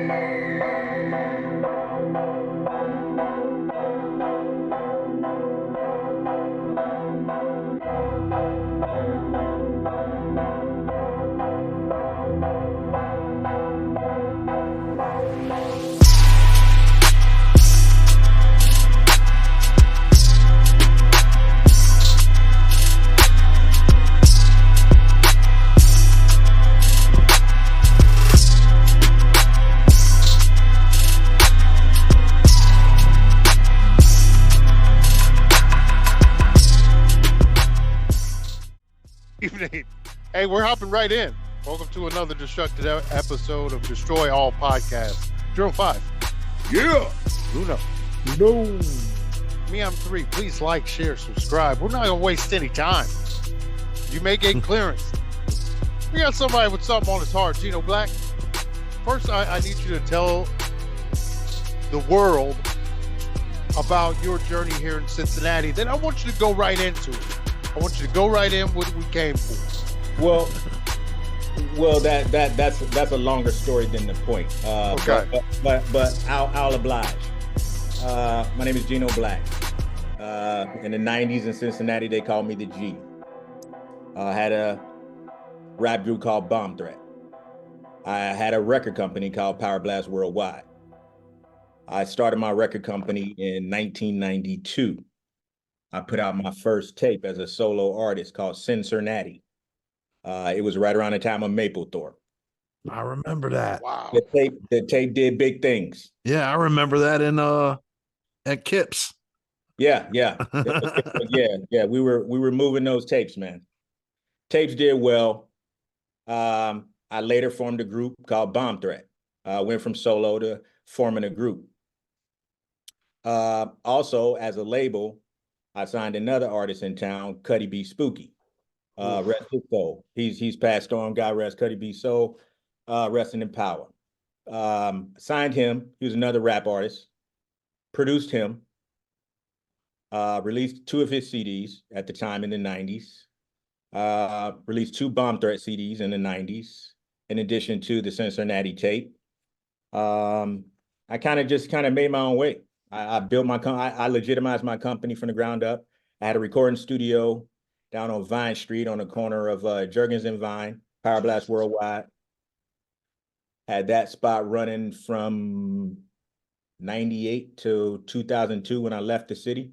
Evening. Hey, we're hopping right in. Welcome to another destructive episode of Destroy All Podcast. 05. Yeah. Uno. No. Me, I'm 3. Please like, share, subscribe. We're not going to waste any time. You may get clearance. We got somebody with something on his heart. Gino Black. First, I need you to tell the world about your journey here in Cincinnati. Then I want you to go right into it. I want you to go right in what we came for. Well, that's a longer story than the point. Okay. But I'll oblige. My name is Gino Black. In the 90s in Cincinnati, they called me the G. I had a rap group called Bomb Threat. I had a record company called Power Blast Worldwide. I started my record company in 1992. I put out my first tape as a solo artist called Cincinnati. It was right around the time of Maplethorpe. I remember that. Wow. The tape did big things. Yeah, I remember that in at Kips. Yeah. Yeah. We were moving those tapes, man. Tapes did well. I later formed a group called Bomb Threat. Went from solo to forming a group. Also, as a label, I signed another artist in town, Cuddy B. Spooky. Rest his soul. He's passed on. God rest Cuddy B. Soul. Resting in power. Signed him. He was another rap artist. Produced him. Released 2 of his CDs at the time in the 90s. Released 2 Bomb Threat CDs in the 90s, in addition to the Cincinnati tape. I kind of made my own way. I built my I legitimized my company from the ground up. I had a recording studio down on Vine Street on the corner of Juergens and Vine, Power Blast Worldwide. Had that spot running from 98 to 2002 when I left the city.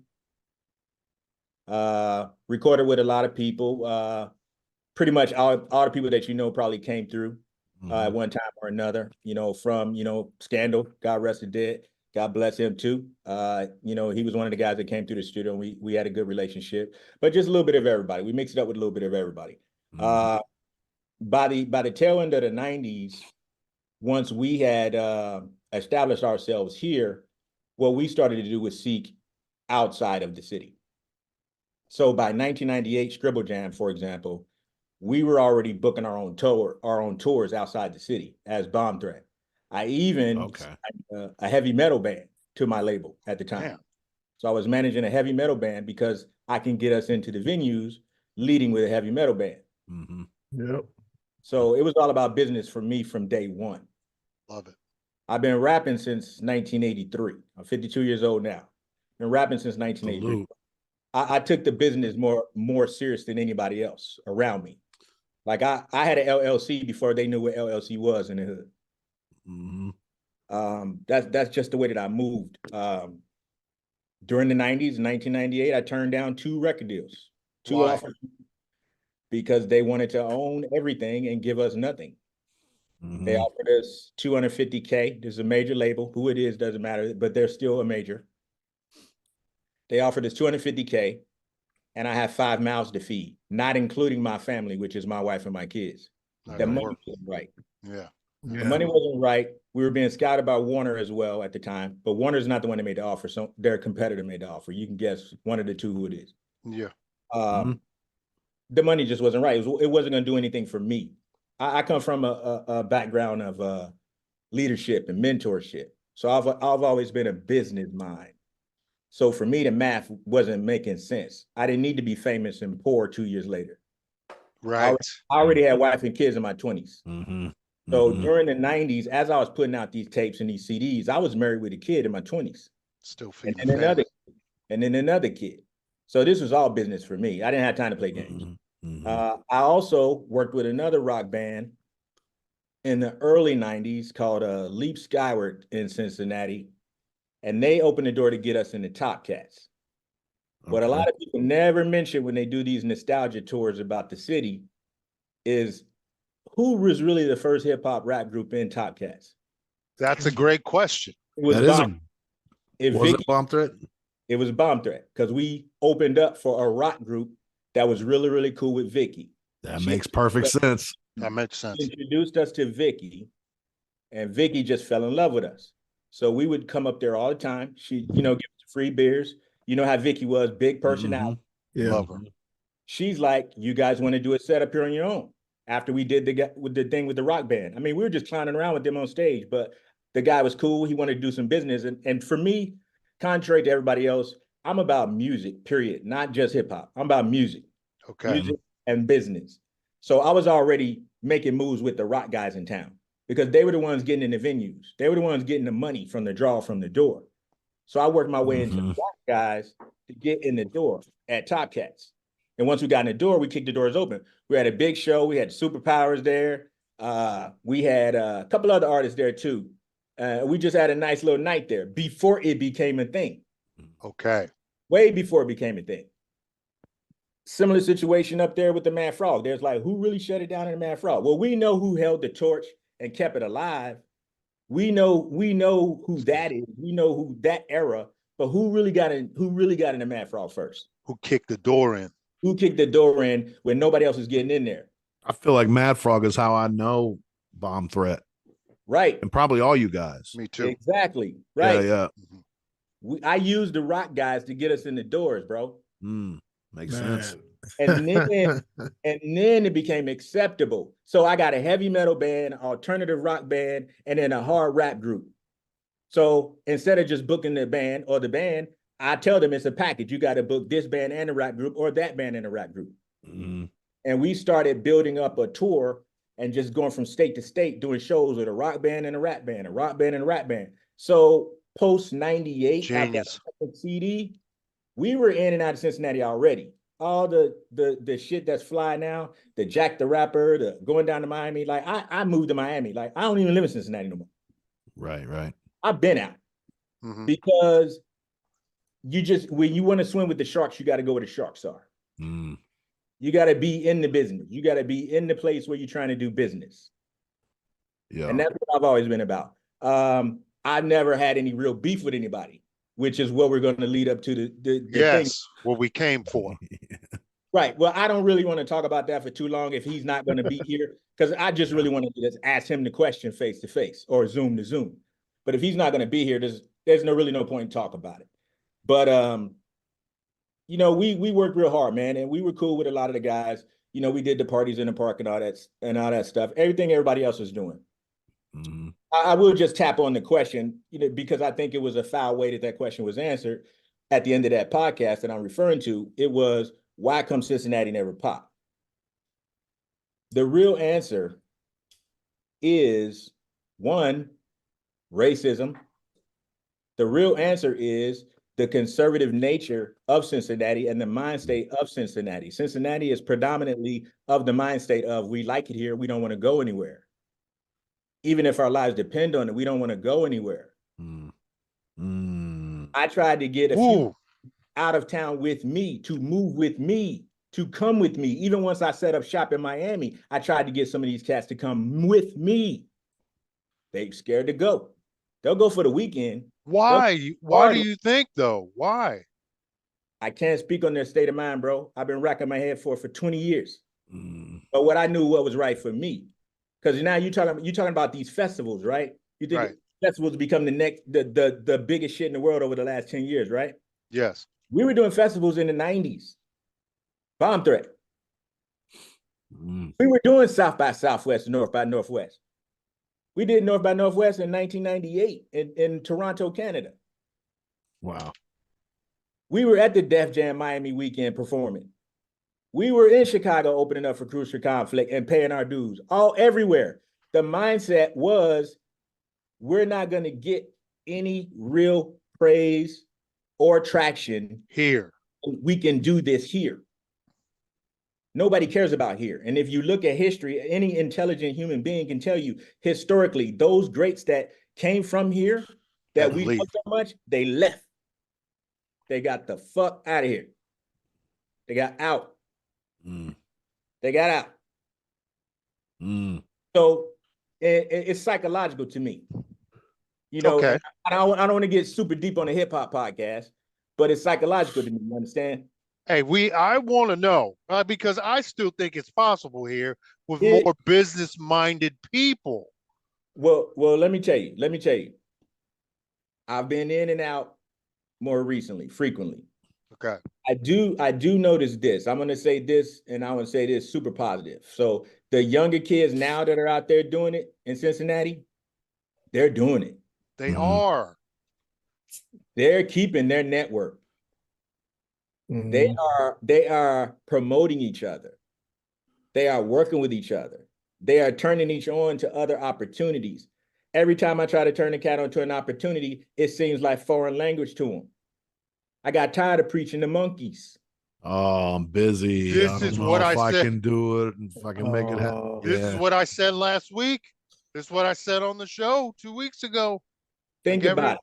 Recorded with a lot of people. Pretty much all the people that you know probably came through at one time or another, from, Scandal, God rest his dead. God bless him too. He was one of the guys that came through the studio, and we had a good relationship. But just a little bit of everybody. We mixed it up with a little bit of everybody. By the tail end of the 90s, once we had established ourselves here, what we started to do was seek outside of the city. So by 1998, Scribble Jam, for example, we were already booking our own tours outside the city as Bomb Threat. I even signed a heavy metal band to my label at the time. Damn. So I was managing a heavy metal band because I can get us into the venues leading with a heavy metal band. Mm-hmm. Yep. So it was all about business for me from day one. Love it. I've been rapping since 1983. I'm 52 years old now. Been rapping since 1983. I took the business more serious than anybody else around me. Like I had an LLC before they knew what LLC was in the hood. Mm-hmm. That's just the way that I moved. During the 90s, in 1998, I turned down 2 record deals, 2 offers, because they wanted to own everything and give us nothing. Mm-hmm. They offered us $250K. There's a major label. Who it is doesn't matter, but they're still a major. They offered us $250K, and I have 5 mouths to feed, not including my family, which is my wife and my kids. The money wasn't right. Yeah. The money wasn't right. We were being scouted by Warner as well at the time, but Warner's not the one that made the offer. So their competitor made the offer. You can guess one of the 2 who it is. Yeah. The money just wasn't right. It wasn't going to do anything for me. I come from a background of leadership and mentorship. So I've always been a business mind. So for me, the math wasn't making sense. I didn't need to be famous and poor 2 years later. Right. I already had wife and kids in my 20s. Mm-hmm. So during the 90s, as I was putting out these tapes and these CDs, I was married with a kid in my 20s. Still And feeding then another kid. So this was all business for me. I didn't have time to play games. I also worked with another rock band in the early 90s called Leap Skyward in Cincinnati. And they opened the door to get us into Top Cats. What a lot of people never mention when they do these nostalgia tours about the city is who was really the first hip hop rap group in Top Cats? That's a great question. It was it Bomb Threat? It was Bomb Threat because we opened up for a rock group that was really, really cool with Vicky. That makes perfect sense. That makes sense. She introduced us to Vicky, and Vicky just fell in love with us. So we would come up there all the time. She, give us free beers. You know how Vicky was, big personality. Yeah. Love her. She's like, you guys want to do a setup here on your own? After we did the thing with the rock band. I mean, we were just clowning around with them on stage, but the guy was cool. He wanted to do some business. And for me, contrary to everybody else, I'm about music, period. Not just hip hop. I'm about music. Okay. Music and business. So I was already making moves with the rock guys in town because they were the ones getting in the venues. They were the ones getting the money from the draw from the door. So I worked my way into the rock guys to get in the door at Top Cats. And once we got in the door, we kicked the doors open. We had a big show. We had Superpowers there. We had a couple other artists there too. We just had a nice little night there before it became a thing. Okay. Way before it became a thing. Similar situation up there with the Mad Frog. There's like, who really shut it down in the Mad Frog? Well, we know who held the torch and kept it alive. We know who that is. We know who that era, but who really got in the Mad Frog first? Who kicked the door in? Who kicked the door in when nobody else was getting in there? I feel like Mad Frog is how I know Bomb Threat. Right. And probably all you guys. Me too. Exactly. Right. Yeah. I used the rock guys to get us in the doors, bro. Makes sense. And then it became acceptable. So I got a heavy metal band, alternative rock band, and then a hard rap group. So instead of just booking the band, I tell them it's a package. You got to book this band and a rap group or that band and a rap group. And we started building up a tour and just going from state to state doing shows with a rock band and a rap band, a rock band and a rap band. So post 98, after that CD, we were in and out of Cincinnati already. All the shit that's fly now, the Jack the Rapper, the going down to Miami. Like I moved to Miami. Like I don't even live in Cincinnati no more. Right. I've been out because when you want to swim with the sharks, you got to go where the sharks are. You got to be in the business. You got to be in the place where you're trying to do business. Yeah. And that's what I've always been about. I've never had any real beef with anybody, which is what we're going to lead up to the thing. What we came for. Right. Well, I don't really want to talk about that for too long if he's not going to be here, because I just really want to just ask him the question face to face or Zoom to Zoom. But if he's not going to be here, there's really no point in talking about it. But we worked real hard, man, and we were cool with a lot of the guys. We did the parties in the park and all that stuff. Everything everybody else was doing. I will just tap on the question, because I think it was a foul way that question was answered at the end of that podcast that I'm referring to. It was, why come Cincinnati never pop? The real answer is, one, racism. The real answer is the conservative nature of Cincinnati and the mind state of Cincinnati. Cincinnati is predominantly of the mind state of, we like it here, we don't want to go anywhere. Even if our lives depend on it, we don't want to go anywhere. I tried to get a few out of town with me, to move with me, to come with me. Even once I set up shop in Miami, I tried to get some of these cats to come with me. They scared to go. They'll go for the weekend. Why? Why do you think, though? Why? I can't speak on their state of mind, bro. I've been racking my head for 20 years. But what I knew what was right for me. Because now you're talking about these festivals, right? You think festivals become the biggest shit in the world over the last 10 years, right? Yes. We were doing festivals in the 90s. Bomb Threat. We were doing South by Southwest, North by Northwest. We did North by Northwest in 1998 in Toronto, Canada. Wow. We were at the Def Jam Miami weekend performing. We were in Chicago opening up for Cruise for Conflict and paying our dues, everywhere. the mindset was we're not going to get any real praise or traction here. We can do this here. Nobody cares about here. And if you look at history, any intelligent human being can tell you historically, those greats that came from here that we love so much, they left. They got the fuck out of here. They got out. They got out. So it's psychological to me. You know, okay. I don't want to get super deep on the hip hop podcast, but it's psychological to me. You understand? Hey, I want to know because I still think it's possible here with more business-minded people. Well, let me tell you. I've been in and out more recently, frequently. Okay. I do notice this. I'm going to say this, and I want to say this super positive. So the younger kids now that are out there doing it in Cincinnati, they're doing it. They are. They're keeping their network. They are promoting each other. They are working with each other. They are turning each on to other opportunities. Every time I try to turn the cat onto an opportunity, it seems like foreign language to them. I got tired of preaching to monkeys. Oh, I'm busy. This is what I said. I can do it, if I can make it happen. This is what I said last week. This is what I said on the show 2 weeks ago. Think about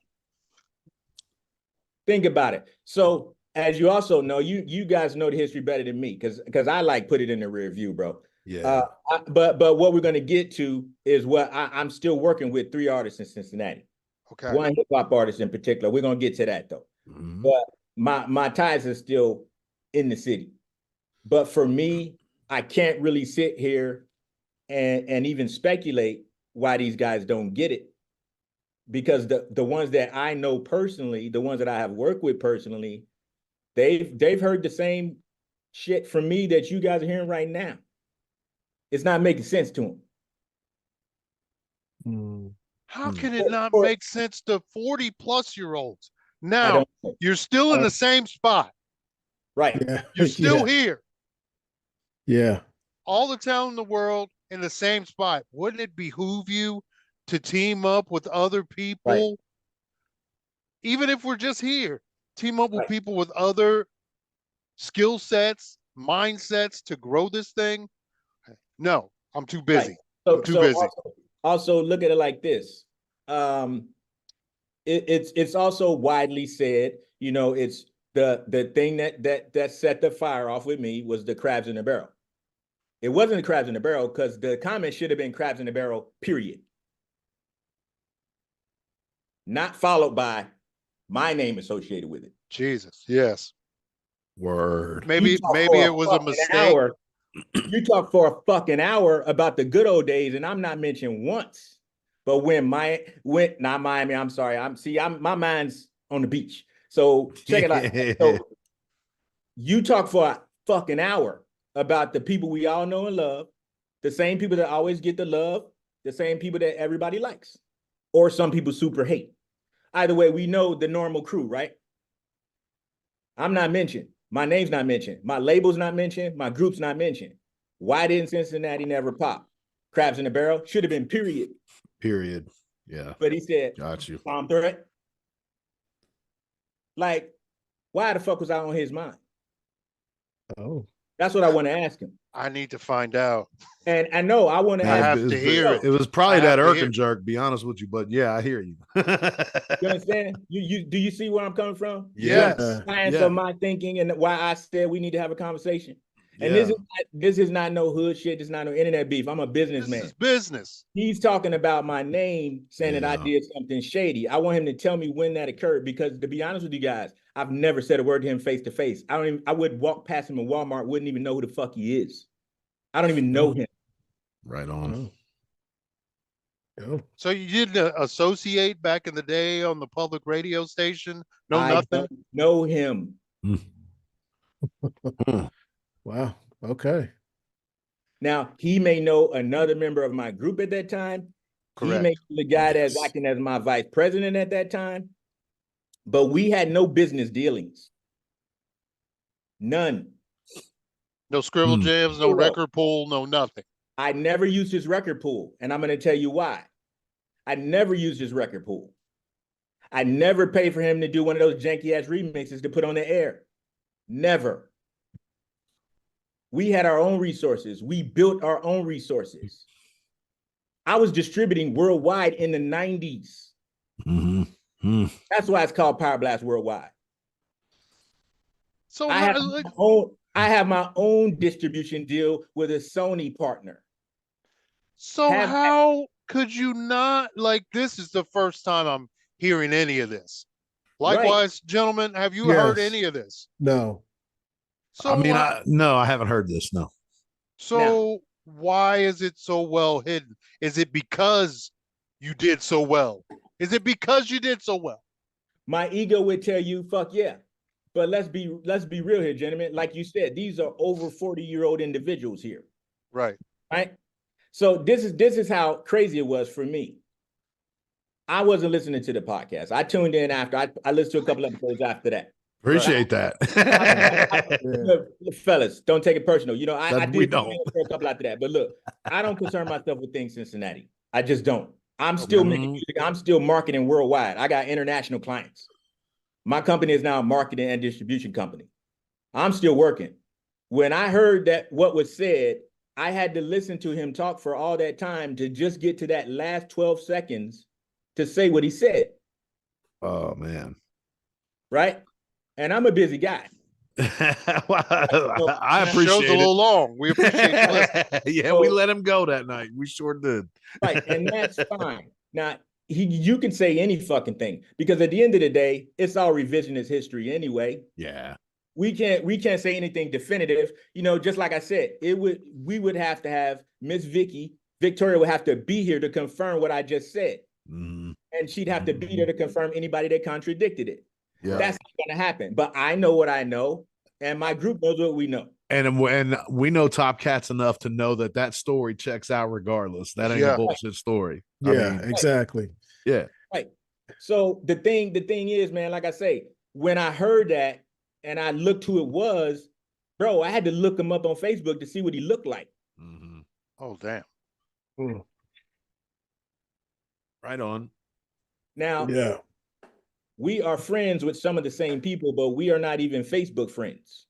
it. So, as you also know, you guys know the history better than me because I like put it in the rear view, bro. Yeah. But what we're gonna get to is what I'm still working with 3 artists in Cincinnati. Okay. 1 hip hop artist in particular. We're gonna get to that though. But my ties are still in the city. But for me, I can't really sit here and even speculate why these guys don't get it. Because the ones that I know personally, the ones that I have worked with personally, they've heard the same shit from me that you guys are hearing right now. It's not making sense to them. How can it not make sense to 40-plus-year-olds? Now, you're still in the same spot. Right. Yeah. You're still here. Yeah. All the talent in the world in the same spot. Wouldn't it behoove you to team up with other people? Right. Even if we're just here, team up with people with other skill sets, mindsets to grow this thing? No, I'm too busy. I'm too busy. Also, look at it like this. It's also widely said, you know, it's the thing that set the fire off with me was the crabs in the barrel. It wasn't the crabs in the barrel because the comment should have been crabs in the barrel, period. Not followed by my name associated with it. Jesus, yes. Word. Maybe it was a mistake. You talk for a fucking hour about the good old days, and I'm not mentioned once. But not Miami, I'm sorry. My mind's on the beach. So check it out. So you talk for a fucking hour about the people we all know and love, the same people that always get the love, the same people that everybody likes, or some people super hate. Either way, we know the normal crew, right? I'm not mentioned. My name's not mentioned. My label's not mentioned. My group's not mentioned. Why didn't Cincinnati never pop? Crabs in the barrel should have been period. Period. Yeah. But he said, got you. Bomb threat. Like, why the fuck was I on his mind? Oh. That's what I want to ask him. I need to find out. And I know I want to have to hear it. It was probably that Irkin jerk, be honest with you, but yeah, I hear you. You understand? Do you see where I'm coming from? Yes. For my thinking and why I said we need to have a conversation. And this is not no hood shit. This is not no internet beef. I'm a businessman. This is business. He's talking about my name, saying that I did something shady. I want him to tell me when that occurred because, to be honest with you guys, I've never said a word to him face to face. I would walk past him in Walmart, wouldn't even know who the fuck he is. I don't even know him. Right on. Oh. So you didn't associate back in the day on the public radio station? Nothing? Don't know him. Wow. Okay. Now, he may know another member of my group at that time. Correct. He may be the guy that's acting as my vice president at that time. But we had no business dealings. None. No scribble jams, no record pool, no nothing. I never used his record pool, and I'm going to tell you why. I never used his record pool. I never paid for him to do one of those janky ass remixes to put on the air. Never. We had our own resources. We built our own resources. I was distributing worldwide in the 90s. Mm-hmm. That's why it's called Power Blast Worldwide. So I have my own distribution deal with a Sony partner. So how could you not, like, this is the first time I'm hearing any of this. Likewise, gentlemen, have you heard any of this? No. So I mean, I haven't heard this. No. So why is it so well hidden? Is it because you did so well? Is it because you did so well? My ego would tell you, fuck yeah. But let's be real here, gentlemen. Like you said, these are over 40-year-old individuals here. Right. Right. So this is how crazy it was for me. I wasn't listening to the podcast. I tuned in after. I listened to a couple episodes after that. Appreciate that. Fellas, don't take it personal. You know, I did don't. for a couple after that. But look, I don't concern myself with things Cincinnati. I just don't. I'm still making music. I'm still marketing worldwide. I got international clients. My company is now a marketing and distribution company. I'm still working. When I heard that what was said, I had to listen to him talk for all that time to just get to that last 12 seconds to say what he said. Oh, man. Right? And I'm a busy guy. I appreciate show's it. A little long. We appreciate it. Yeah, we let him go that night. We sure did. Right, and that's fine. Now, you can say any fucking thing because at the end of the day, it's all revisionist history anyway. Yeah. We can't say anything definitive. You know, just like I said, we would have to have Miss Victoria would have to be here to confirm what I just said. Mm-hmm. And she'd have to be there to confirm anybody that contradicted it. Yeah. That's not going to happen. But I know what I know, and my group knows what we know. And we know Top Cats enough to know that story checks out regardless. That ain't a bullshit story. Yeah, exactly. Yeah. Right. So the thing is, man, like I say, when I heard that and I looked who it was, bro, I had to look him up on Facebook to see what he looked like. Mm-hmm. Oh, damn. Mm. Right on. Now, yeah, we are friends with some of the same people, but we are not even Facebook friends.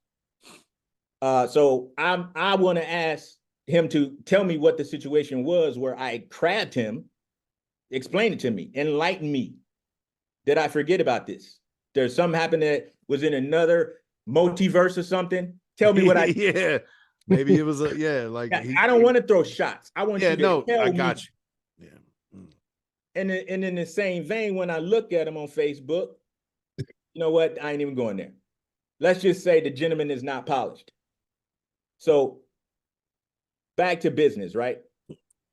So I want to ask him to tell me what the situation was where I crabbed him, explain it to me, enlighten me. Did I forget about this? There's something happened that was in another multiverse or something. Tell me what I yeah. Maybe it was I don't want to throw shots. I want you to tell me. I got you. Yeah. And in the same vein, when I look at him on Facebook, you know what? I ain't even going there. Let's just say the gentleman is not polished. So back to business, right?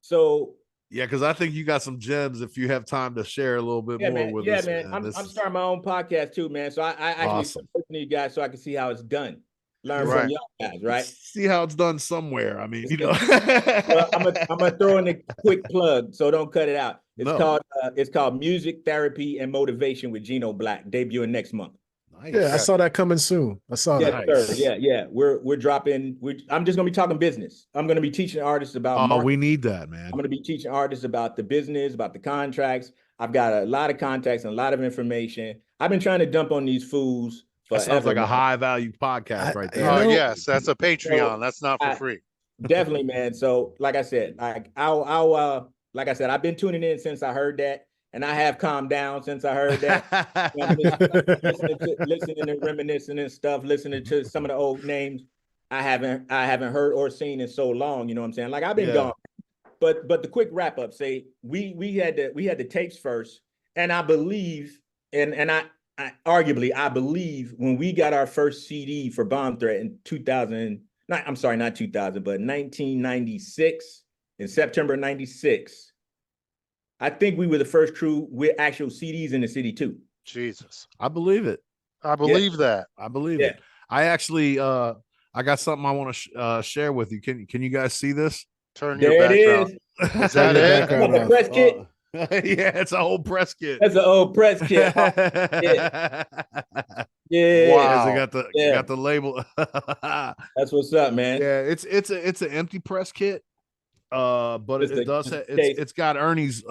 So yeah, because I think you got some gems if you have time to share a little bit more with us. Yeah, man. I'm starting my own podcast too, man. So I actually listen to you guys so I can see how it's done. Learn from y'all guys, right? See how it's done somewhere. I mean, you know. Well, I'm gonna throw in a quick plug, so don't cut it out. It's called Music Therapy and Motivation with Gino Black, debuting next month. Nice. Yeah, I saw that coming soon. I saw that. Nice. Yeah. We're dropping. I'm just gonna be talking business. I'm gonna be teaching artists about. Oh, we need that, man. I'm gonna be teaching artists about the business, about the contracts. I've got a lot of contacts and a lot of information. I've been trying to dump on these fools. That sounds like a high value podcast right there. Oh, yes, that's a Patreon. That's not for free. Definitely, man. So, like I said, I'll like I said, I've been tuning in since I heard that, and I have calmed down since I heard that. listening and reminiscing and stuff, listening to some of the old names I haven't heard or seen in so long. You know what I'm saying? Like I've been gone. But the quick wrap up, say we had the tapes first, and I believe, and I arguably I believe when we got our first CD for Bomb Threat in 1996, in September 96, I think we were the first crew with actual CDs in the city too. Jesus. I believe it. I believe that. I believe it. I actually I got something I want to share with you. Can you guys see this? Turn your background. Is that it? The press kit? Yeah, it's a whole press kit. That's an old press kit. Yeah. Wow. Got the label. That's what's up, man. Yeah, it's an empty press kit. But it does have, it's got Ernie's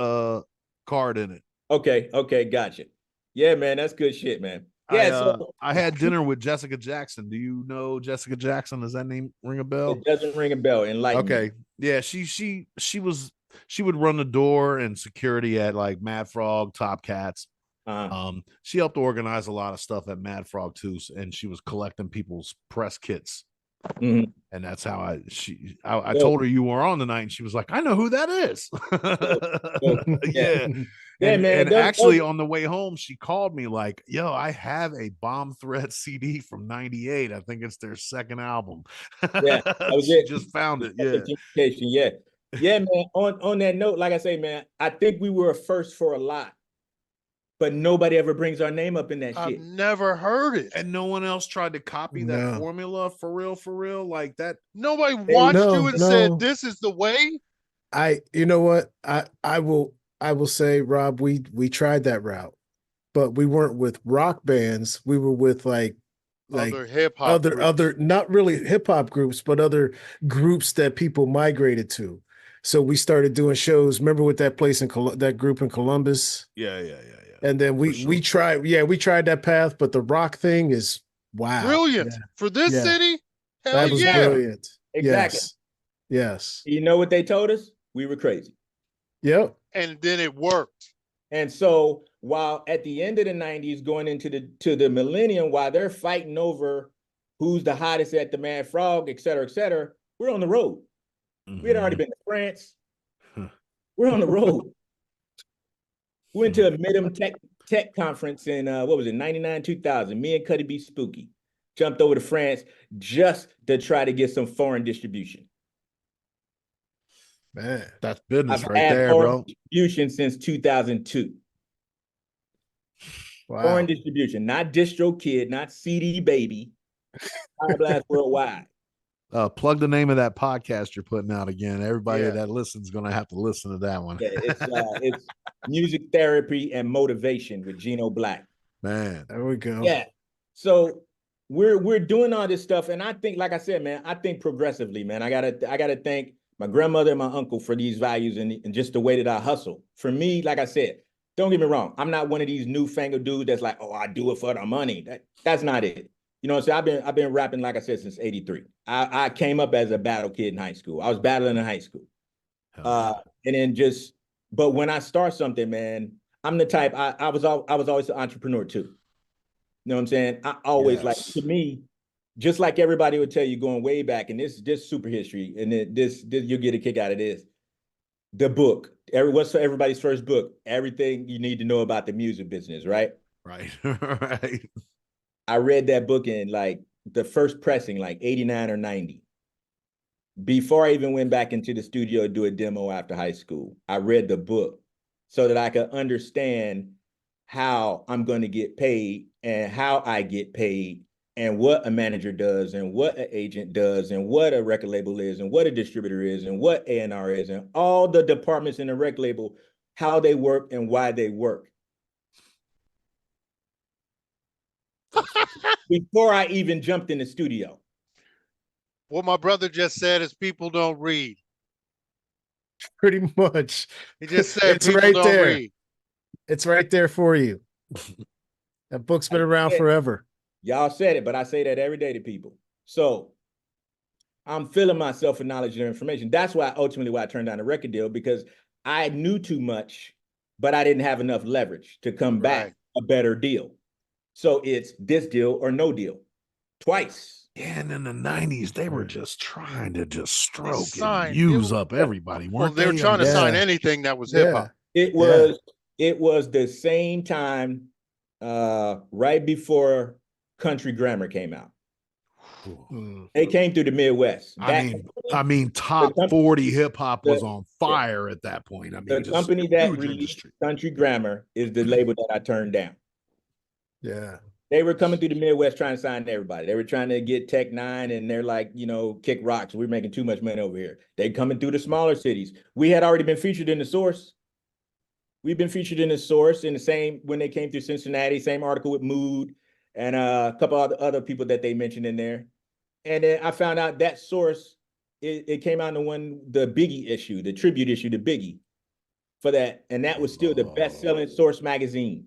card in it. Okay, gotcha. Yeah, man, that's good shit, man. Yeah, I had dinner with Jessica Jackson. Do you know Jessica Jackson? Does that name ring a bell? It doesn't ring a bell. Enlighten me. Yeah, she would run the door and security at like Mad Frog, Top Cats. She helped organize a lot of stuff at Mad Frog too, and she was collecting people's press kits. And that's how I told her you were on tonight, and she was like, I know who that is. Yeah. Yeah, man. And actually, on the way home, she called me like, yo, I have a Bomb Threat CD from '98. I think it's their second album. Yeah, she just found it. Yeah, man. On that note, like I say, man, I think we were a first for a lot, but nobody ever brings our name up in that shit. I've never heard it. And no one else tried to copy that formula for real, like that. Nobody watched you and said, this is the way. You know what? I will say, Rob, we tried that route, but we weren't with rock bands. We were with like other hip hop, other not really hip hop groups, but other groups that people migrated to. So we started doing shows. Remember with that place in that group in Columbus? Yeah. And then we tried that path, but the rock thing is brilliant for this city. Hell that was brilliant. Exactly. Yes. You know what they told us? We were crazy. Yep. And then it worked. And so while at the end of the 90s, going into the millennium, while they're fighting over who's the hottest at the Mad Frog, et cetera, we're on the road. We had already been to France. We're on the road. We went to a Midem Tech conference in, 99, 2000. Me and Cuddy B. Spooky jumped over to France just to try to get some foreign distribution. Man, that's business right there, bro. Distribution since 2002. Wow. Foreign distribution, not DistroKid, not CD Baby. Fire Blast Worldwide. Plug the name of that podcast you're putting out again. Everybody that listens is going to have to listen to that one. Yeah, it's Music Therapy and Motivation with Gino Black. Man, there we go. Yeah, so we're doing all this stuff, and I think, like I said, man, I think progressively, man. I gotta thank my grandmother and my uncle for these values and just the way that I hustle. For me, like I said, don't get me wrong, I'm not one of these newfangled dudes that's like, oh, I do it for the money. That's not it. You know what I'm saying? I've been rapping, like I said, since '83. I came up as a battle kid in high school. I was battling in high school. And then but when I start something, man, I'm the type, I was always an entrepreneur too. You know what I'm saying? I always like, to me, just like everybody would tell you going way back, and this super history, and this you'll get a kick out of this. The book, what's everybody's first book? Everything you need to know about the music business, right? Right. Right. I read that book in like the first pressing, like 89 or 90. Before I even went back into the studio to do a demo after high school, I read the book so that I could understand how I'm going to get paid and how I get paid and what a manager does and what an agent does and what a record label is and what a distributor is and what A&R is and all the departments in the record label, how they work and why they work. Before I even jumped in the studio. What my brother just said is people don't read. Pretty much. He just said it's people right don't there. read. It's right there for you. That book's been around forever. Y'all said it, but I say that every day to people. So I'm filling myself with knowledge and information. That's why I turned down the record deal, because I knew too much, but I didn't have enough leverage to come back a better deal. So it's this deal or no deal. Twice. Yeah, and in the 90s, they were just trying to just stroke and use up everybody, weren't they? They were trying to sign anything that was hip hop. It was the same time right before Country Grammar came out. They came through the Midwest. I mean, top 40 hip hop was on fire at that point. I mean, the company that released Country Grammar is the label that I turned down. Yeah. They were coming through the Midwest trying to sign everybody. They were trying to get Tech Nine, and they're like, kick rocks. We're making too much money over here. They coming through the smaller cities. We had already been featured in The Source. We've been featured in The Source in the same, when they came through Cincinnati, same article with Mood and a couple of other people that they mentioned in there. And then I found out that Source it came out in the Biggie issue, the tribute issue to Biggie for that. And that was still the best-selling Source magazine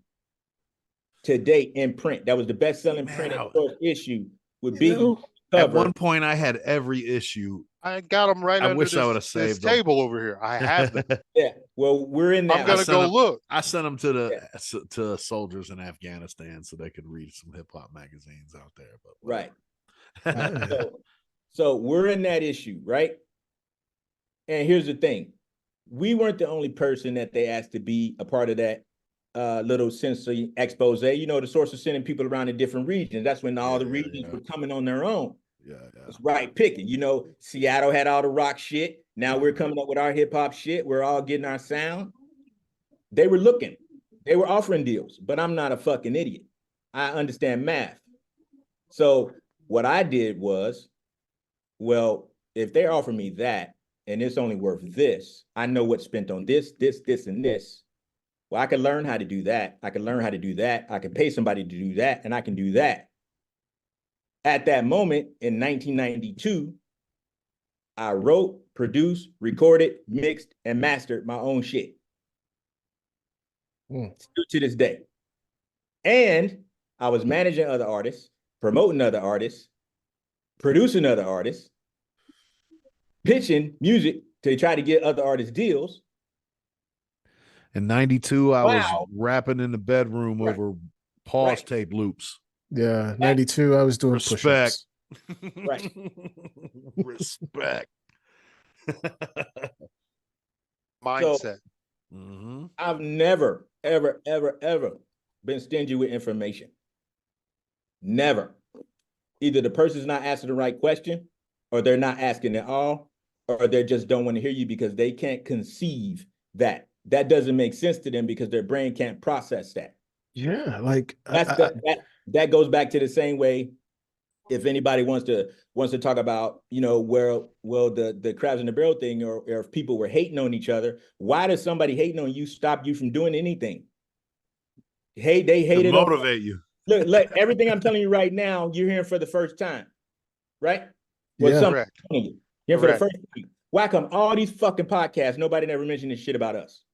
to date in print. That was the best-selling print Source issue with Biggie. At one point, I had every issue. I got them right under this table over here. I have them. Yeah. Well, we're in that. I'm going to go look. I sent them to soldiers in Afghanistan so they could read some hip-hop magazines out there. But right. So we're in that issue, right? And here's the thing. We weren't the only person that they asked to be a part of that little sensory expose. You know, the Source was sending people around in different regions. That's when all the regions were coming on their own. It's right picking. You know, Seattle had all the rock shit. Now we're coming up with our hip hop shit. We're all getting our sound. They were looking. They were offering deals, but I'm not a fucking idiot. I understand math. So what I did was, well, if they offer me that and it's only worth this, I know what's spent on this, and this. Well, I can learn how to do that. I can learn how to do that. I can pay somebody to do that, and I can do that. At that moment in 1992, I wrote, produced, recorded, mixed, and mastered my own shit. Still to this day. And I was managing other artists, promoting other artists, producing other artists, pitching music to try to get other artists deals. In 92, I was rapping in the bedroom over pause tape loops. Yeah, 92, I was doing respect. Right. Respect. Mindset. So, I've never, ever, ever, ever been stingy with information. Never. Either the person's not asking the right question, or they're not asking at all, or they just don't want to hear you because they can't conceive that. That doesn't make sense to them because their brain can't process that. Yeah, like that goes back to the same way. If anybody wants to talk about, you know, the crabs in the barrel thing, or if people were hating on each other, why does somebody hating on you stop you from doing anything? Hey, they hated to motivate you. Look, everything I'm telling you right now, you're hearing for the first time, right? Well, correct. You're for the first time. Why come all these fucking podcasts, nobody never mentioned this shit about us?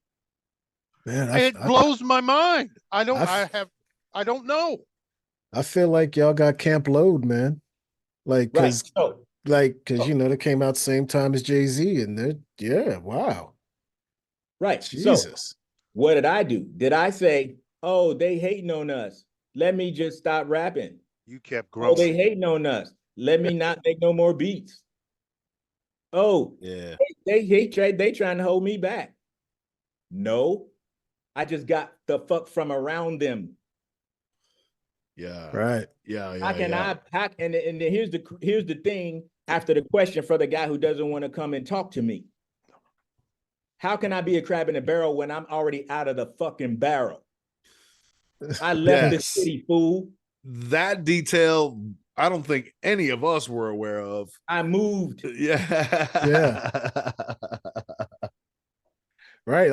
Man, it blows my mind. I don't know. I feel like y'all got Camp Load, man. Like, cause you know, they came out same time as Jay-Z, and wow. Right. Jesus. So, what did I do? Did I say, oh, they hating on us, let me just stop rapping? You kept growing. Oh, they hating on us, let me not make no more beats. Oh, yeah. They trying to hold me back. No, I just got the fuck from around them. Yeah. Right. Yeah. How can I pack? And here's the thing after the question for the guy who doesn't want to come and talk to me. How can I be a crab in a barrel when I'm already out of the fucking barrel? I left the city, fool. That detail, I don't think any of us were aware of. I moved. Yeah. Right.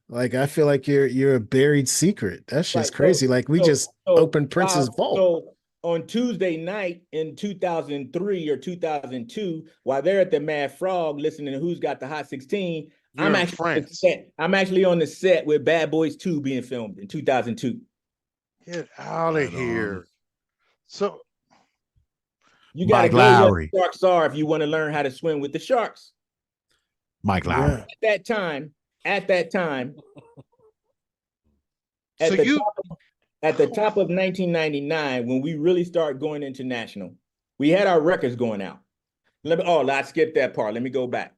Like I feel like you're a buried secret. That's just crazy. Like we just opened Prince's vault. So on Tuesday night in 2003 or 2002, while they're at the Mad Frog listening to Who's Got the Hot 16, I'm actually on the set with Bad Boys 2 being filmed in 2002. Get out of here. So you gotta go where the sharks are if you want to learn how to swim with the sharks. Mike Lowry. At that time, at the top of 1999, when we really start going international, we had our records going out. I skipped that part. Let me go back.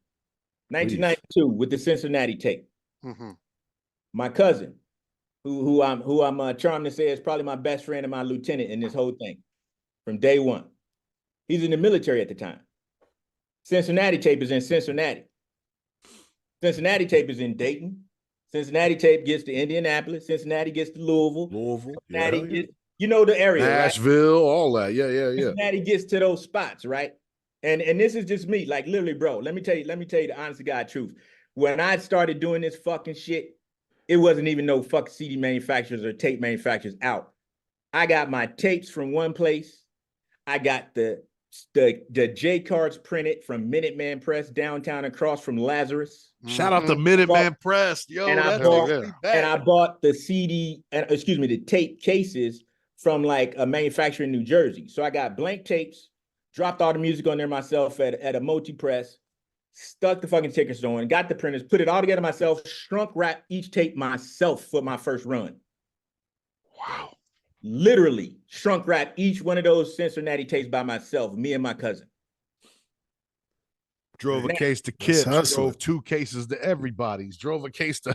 1992 with the Cincinnati tape. Mm-hmm. My cousin, who I'm charmed to say is probably my best friend and my lieutenant in this whole thing from day one. He's in the military at the time. Cincinnati tape is in Cincinnati. Cincinnati tape is in Dayton. Cincinnati tape gets to Indianapolis. Cincinnati gets to Louisville. Cincinnati gets, you know the area, Nashville, right? All that. Yeah. Cincinnati gets to those spots, right? And this is just me, like literally, bro. Let me tell you the honest to God truth. When I started doing this fucking shit, it wasn't even no fucking CD manufacturers or tape manufacturers out. I got my tapes from one place. I got the the J cards printed from Minuteman Press downtown across from Lazarus. Shout out to Minuteman Press. Yo, and that's I bought the CD and the tape cases from like a manufacturer in New Jersey. So I got blank tapes, dropped all the music on there myself at a multi-press, stuck the fucking tickets on, got the printers, put it all together myself, shrunk wrap each tape myself for my first run. Wow. Literally shrunk wrap each one of those Cincinnati tapes by myself, me and my cousin. Drove a case to kids, drove 2 cases to everybody's, drove a case to.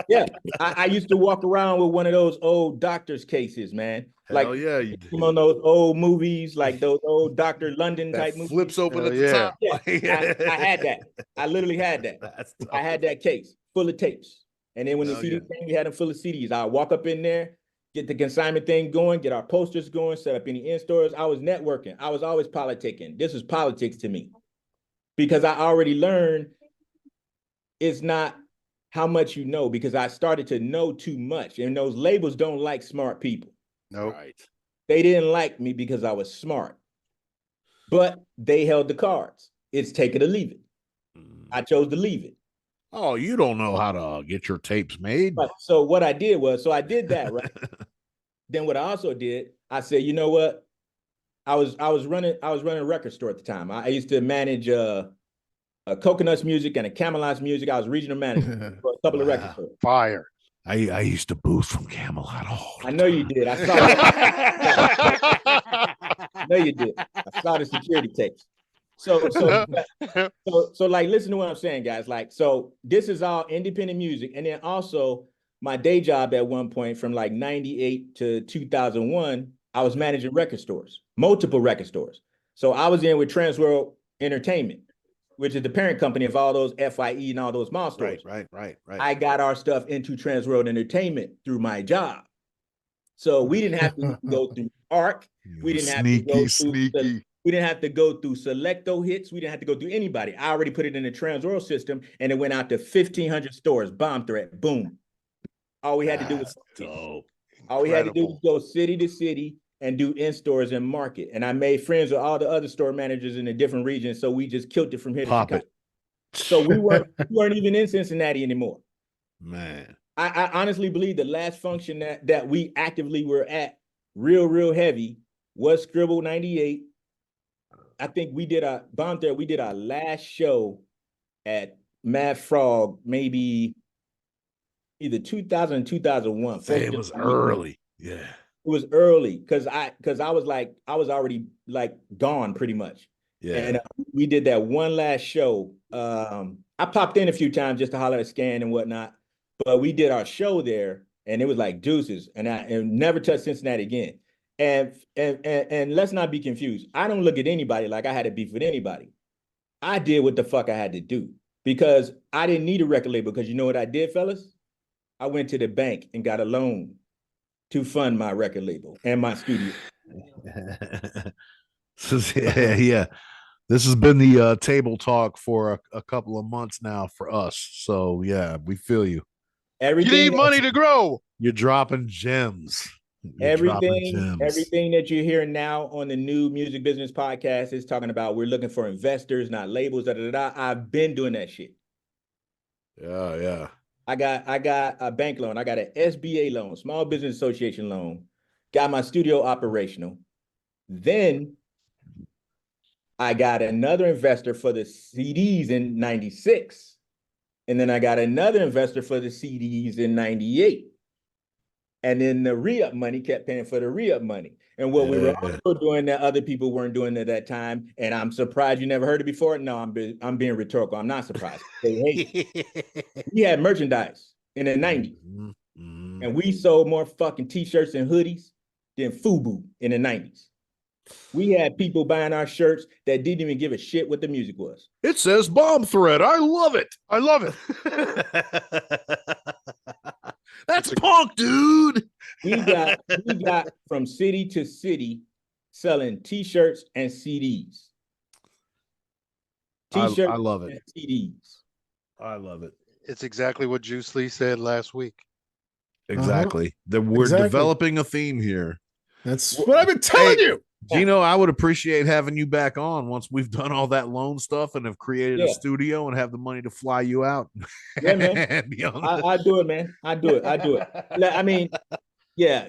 Yeah, I used to walk around with one of those old doctor's cases, man. Hell yeah, you did. On those old movies, like those old Dr. London type movies. Flips open at the top. Yeah, I had that. I literally had that. I had that case full of tapes. And then when the CD came, we had them full of CDs. I'd walk up in there, get the consignment thing going, get our posters going, set up any in-stores. I was networking. I was always politicking. This was politics to me. Because I already learned it's not how much you know, because I started to know too much. And those labels don't like smart people. No. Right. They didn't like me because I was smart. But they held the cards. It's take it or leave it. I chose to leave it. Oh, you don't know how to get your tapes made. But so what I did was, I did that, right? Then what I also did, I said, you know what? I was running a record store at the time. I used to manage a Coconuts Music and a Camelot's Music. I was regional manager for a couple of record stores. Fire. I used to booth from Camelot. I know you did. I saw it. I know you did. I saw the security tapes. So like, listen to what I'm saying, guys. Like, so this is all independent music. And then also my day job at one point from like 98 to 2001, I was managing record stores, multiple record stores. So I was in with Transworld Entertainment, which is the parent company of all those FIE and all those mall stores. Right. I got our stuff into Transworld Entertainment through my job. So we didn't have to go through ARC. We didn't have to go through we didn't have to go through Selecto Hits. We didn't have to go through anybody. I already put it in the Transworld system, and it went out to 1,500 stores. Bomb threat, boom. All we had to do was go city to city and do in-stores and market. And I made friends with all the other store managers in the different regions, so we just killed it from here to Chicago. So we weren't even in Cincinnati anymore. Man. I honestly believe the last function that we actively were at real heavy was Scribble 98. I think we did our last show at Mad Frog, maybe either 2000 or 2001. It was early. Yeah. It was early because I was already like gone pretty much. Yeah. And we did that one last show. I popped in a few times just to holler at Scan and whatnot, but we did our show there and it was like deuces, and I never touched Cincinnati again. And let's not be confused. I don't look at anybody like I had to beef with anybody. I did what the fuck I had to do because I didn't need a record label. Because you know what I did, fellas? I went to the bank and got a loan to fund my record label and my studio. Yeah. This has been the table talk for a couple of months now for us. So yeah, we feel you. You need money to grow. You're dropping gems. Everything that you're hearing now on the new Music Business Podcast is talking about we're looking for investors, not labels. I've been doing that shit. Yeah. I got a bank loan. I got an SBA loan, Small Business Association loan. Got my studio operational. Then I got another investor for the CDs in 96. And then I got another investor for the CDs in 98. And then the re-up money kept paying for the re-up money. And what we were also doing that other people weren't doing at that time, and I'm surprised you never heard it before. No, I'm being rhetorical. I'm not surprised. We had merchandise in the 90s. Mm-hmm. And we sold more fucking t-shirts and hoodies than FUBU in the 90s. We had people buying our shirts that didn't even give a shit what the music was. It says Bomb Threat. I love it. That's punk, dude. We got from city to city selling t-shirts and CDs. T-shirts, I love it. And CDs. I love it. It's exactly what Juice Lee said last week. Exactly. That we're developing a theme here. That's what I've been telling you. Gino, I would appreciate having you back on once we've done all that loan stuff and have created a studio and have the money to fly you out. Yeah, man. I do it, man. I do it. I mean, yeah.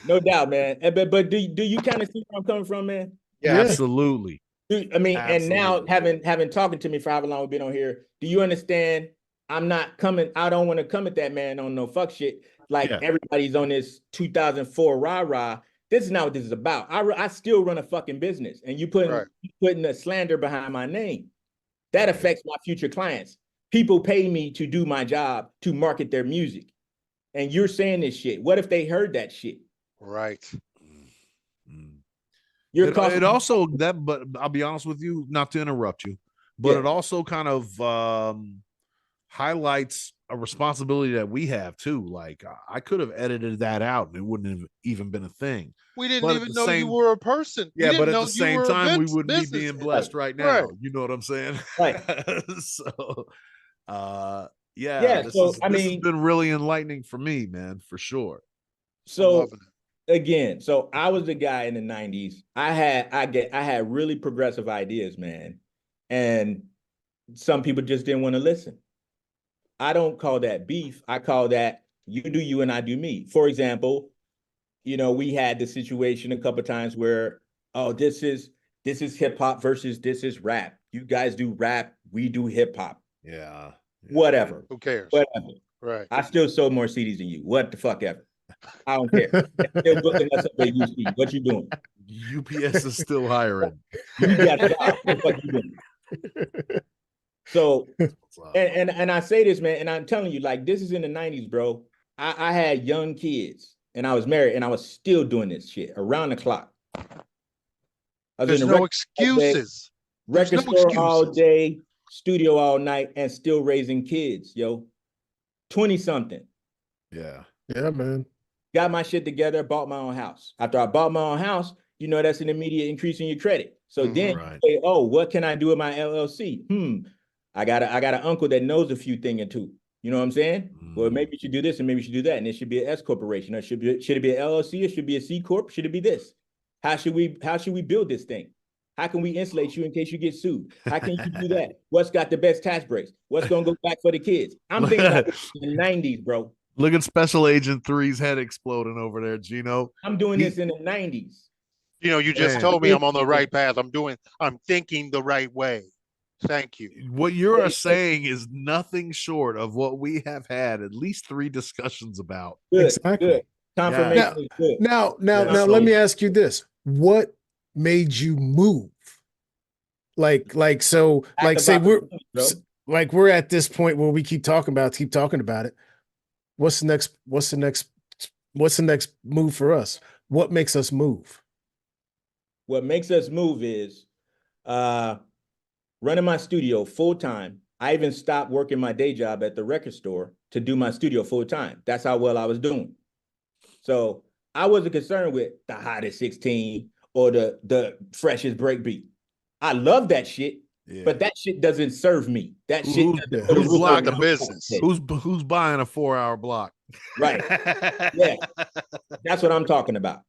No doubt, man. But do you kind of see where I'm coming from, man? Yeah, absolutely. I mean, and now having talking to me for however long we've been on here, do you understand? I'm not coming. I don't want to come at that man on no fuck shit. Like everybody's on this 2004 rah-rah. This is not what this is about. I still run a fucking business, and you putting a slander behind my name. That affects my future clients. People pay me to do my job, to market their music. And you're saying this shit. What if they heard that shit? Right. It also that, but I'll be honest with you, not to interrupt you, but it also kind of highlights a responsibility that we have too. Like I could have edited that out and it wouldn't have even been a thing. We didn't even know you were a person. Yeah, but at the same time, we wouldn't be being blessed right now. Right. You know what I'm saying? Right. So this has been really enlightening for me, man, for sure. So again, so I was the guy in the 90s. I had really progressive ideas, man. And some people just didn't want to listen. I don't call that beef. I call that you do you and I do me. For example, we had the situation a couple of times where, this is hip hop versus this is rap. You guys do rap, we do hip hop. Yeah. Whatever. Who cares? Whatever. Right. I still sold more CDs than you. What the fuck ever. I don't care. Still booking us up at UC. What you doing? UPS is still hiring. You got a job. What the fuck you doing? So, and I say this, man, and I'm telling you, like, this is in the 90s, bro. I had young kids, and I was married, and I was still doing this shit around the clock. There's no excuses. Record store all day, studio all night, and still raising kids, yo. 20-something. Yeah. Yeah, man. Got my shit together, bought my own house. After I bought my own house, that's an immediate increase in your credit. So then you say, what can I do with my LLC? I got an uncle that knows a few thing or two. You know what I'm saying? Well, maybe you should do this and maybe you should do that. And it should be an S corporation. Or should it be an LLC? It should be a C corp? Should it be this? How should we build this thing? How can we insulate you in case you get sued? How can you do that? What's got the best tax breaks? What's going to go back for the kids? I'm thinking about this in the 90s, bro. Look at Special Agent 3's head exploding over there, Gino. I'm doing this in the 90s. You just told me I'm on the right path. I'm thinking the right way. Thank you. What you're saying is nothing short of what we have had at least 3 discussions about. Good, exactly. Good. Confirmation is good. Now, let me ask you this. What made you move? Say we're at this point where we keep talking about it. What's the next move for us? What makes us move? What makes us move is running my studio full time. I even stopped working my day job at the record store to do my studio full time. That's how well I was doing. So I wasn't concerned with the hottest 16 or the freshest breakbeat. I love that shit, but that shit doesn't serve me. That shit who's blocking the business? Who's buying a 4-hour block? Right. Yeah. That's what I'm talking about.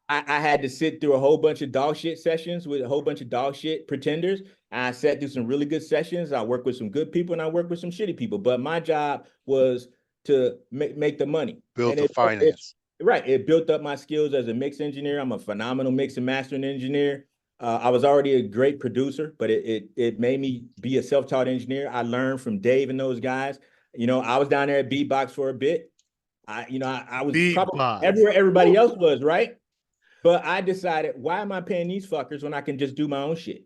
I had to sit through a whole bunch of dog shit sessions with a whole bunch of dog shit pretenders. I sat through some really good sessions. I worked with some good people and I worked with some shitty people. But my job was to make the money. Build the finance. It built up my skills as a mix engineer. I'm a phenomenal mix and mastering engineer. I was already a great producer, but it made me be a self-taught engineer. I learned from Dave and those guys. I was down there at Beatbox for a bit. I was probably everywhere everybody else was, right? But I decided, why am I paying these fuckers when I can just do my own shit?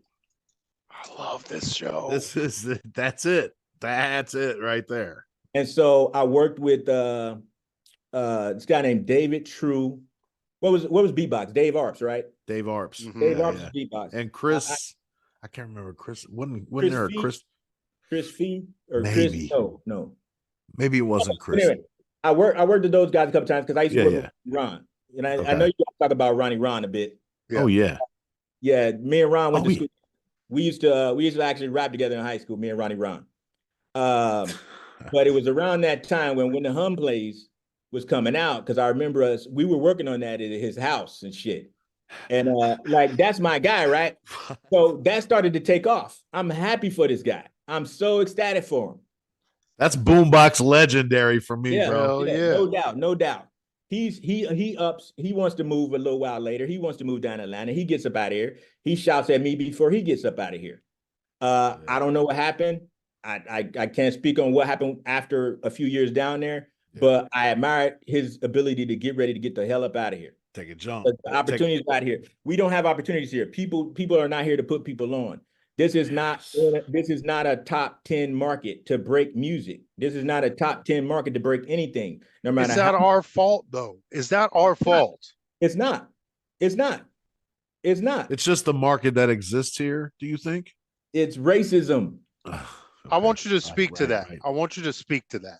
I love this show. That's it right there. And so I worked with this guy named David True. What was Beatbox? Dave Arps, right? Dave Arps. Mm-hmm. Dave Arps Beatbox. And Chris, I can't remember Chris. Wasn't there a Chris? Chris Fee or maybe. Chris? No. Maybe it wasn't Chris. Anyway, I worked with those guys a couple times because I used to work with Ron. And I know you talk about Ronnie Ron a bit. Yeah. Oh yeah. Yeah, me and Ron went to school. We used to actually rap together in high school, me and Ronnie Ron. But it was around that time when the Hum plays, was coming out, because I remember we were working on that at his house and shit. And like, that's my guy, right? So that started to take off. I'm happy for this guy. I'm so ecstatic for him. That's boombox legendary for me, bro. No doubt, no doubt. He wants to move a little while later. He wants to move down to Atlanta. He gets up out of here. He shouts at me before he gets up out of here. I don't know what happened. I can't speak on what happened after a few years down there, but I admired his ability to get ready to get the hell up out of here. Take a jump. The opportunities out here. We don't have opportunities here. People are not here to put people on. This is not a top 10 market to break music. This is not a top 10 market to break anything. No matter. Is that our fault though? Is that our fault? It's not. It's not. It's not. It's just the market that exists here, do you think? It's racism. Okay. I want you to speak to that. I want you to speak to that.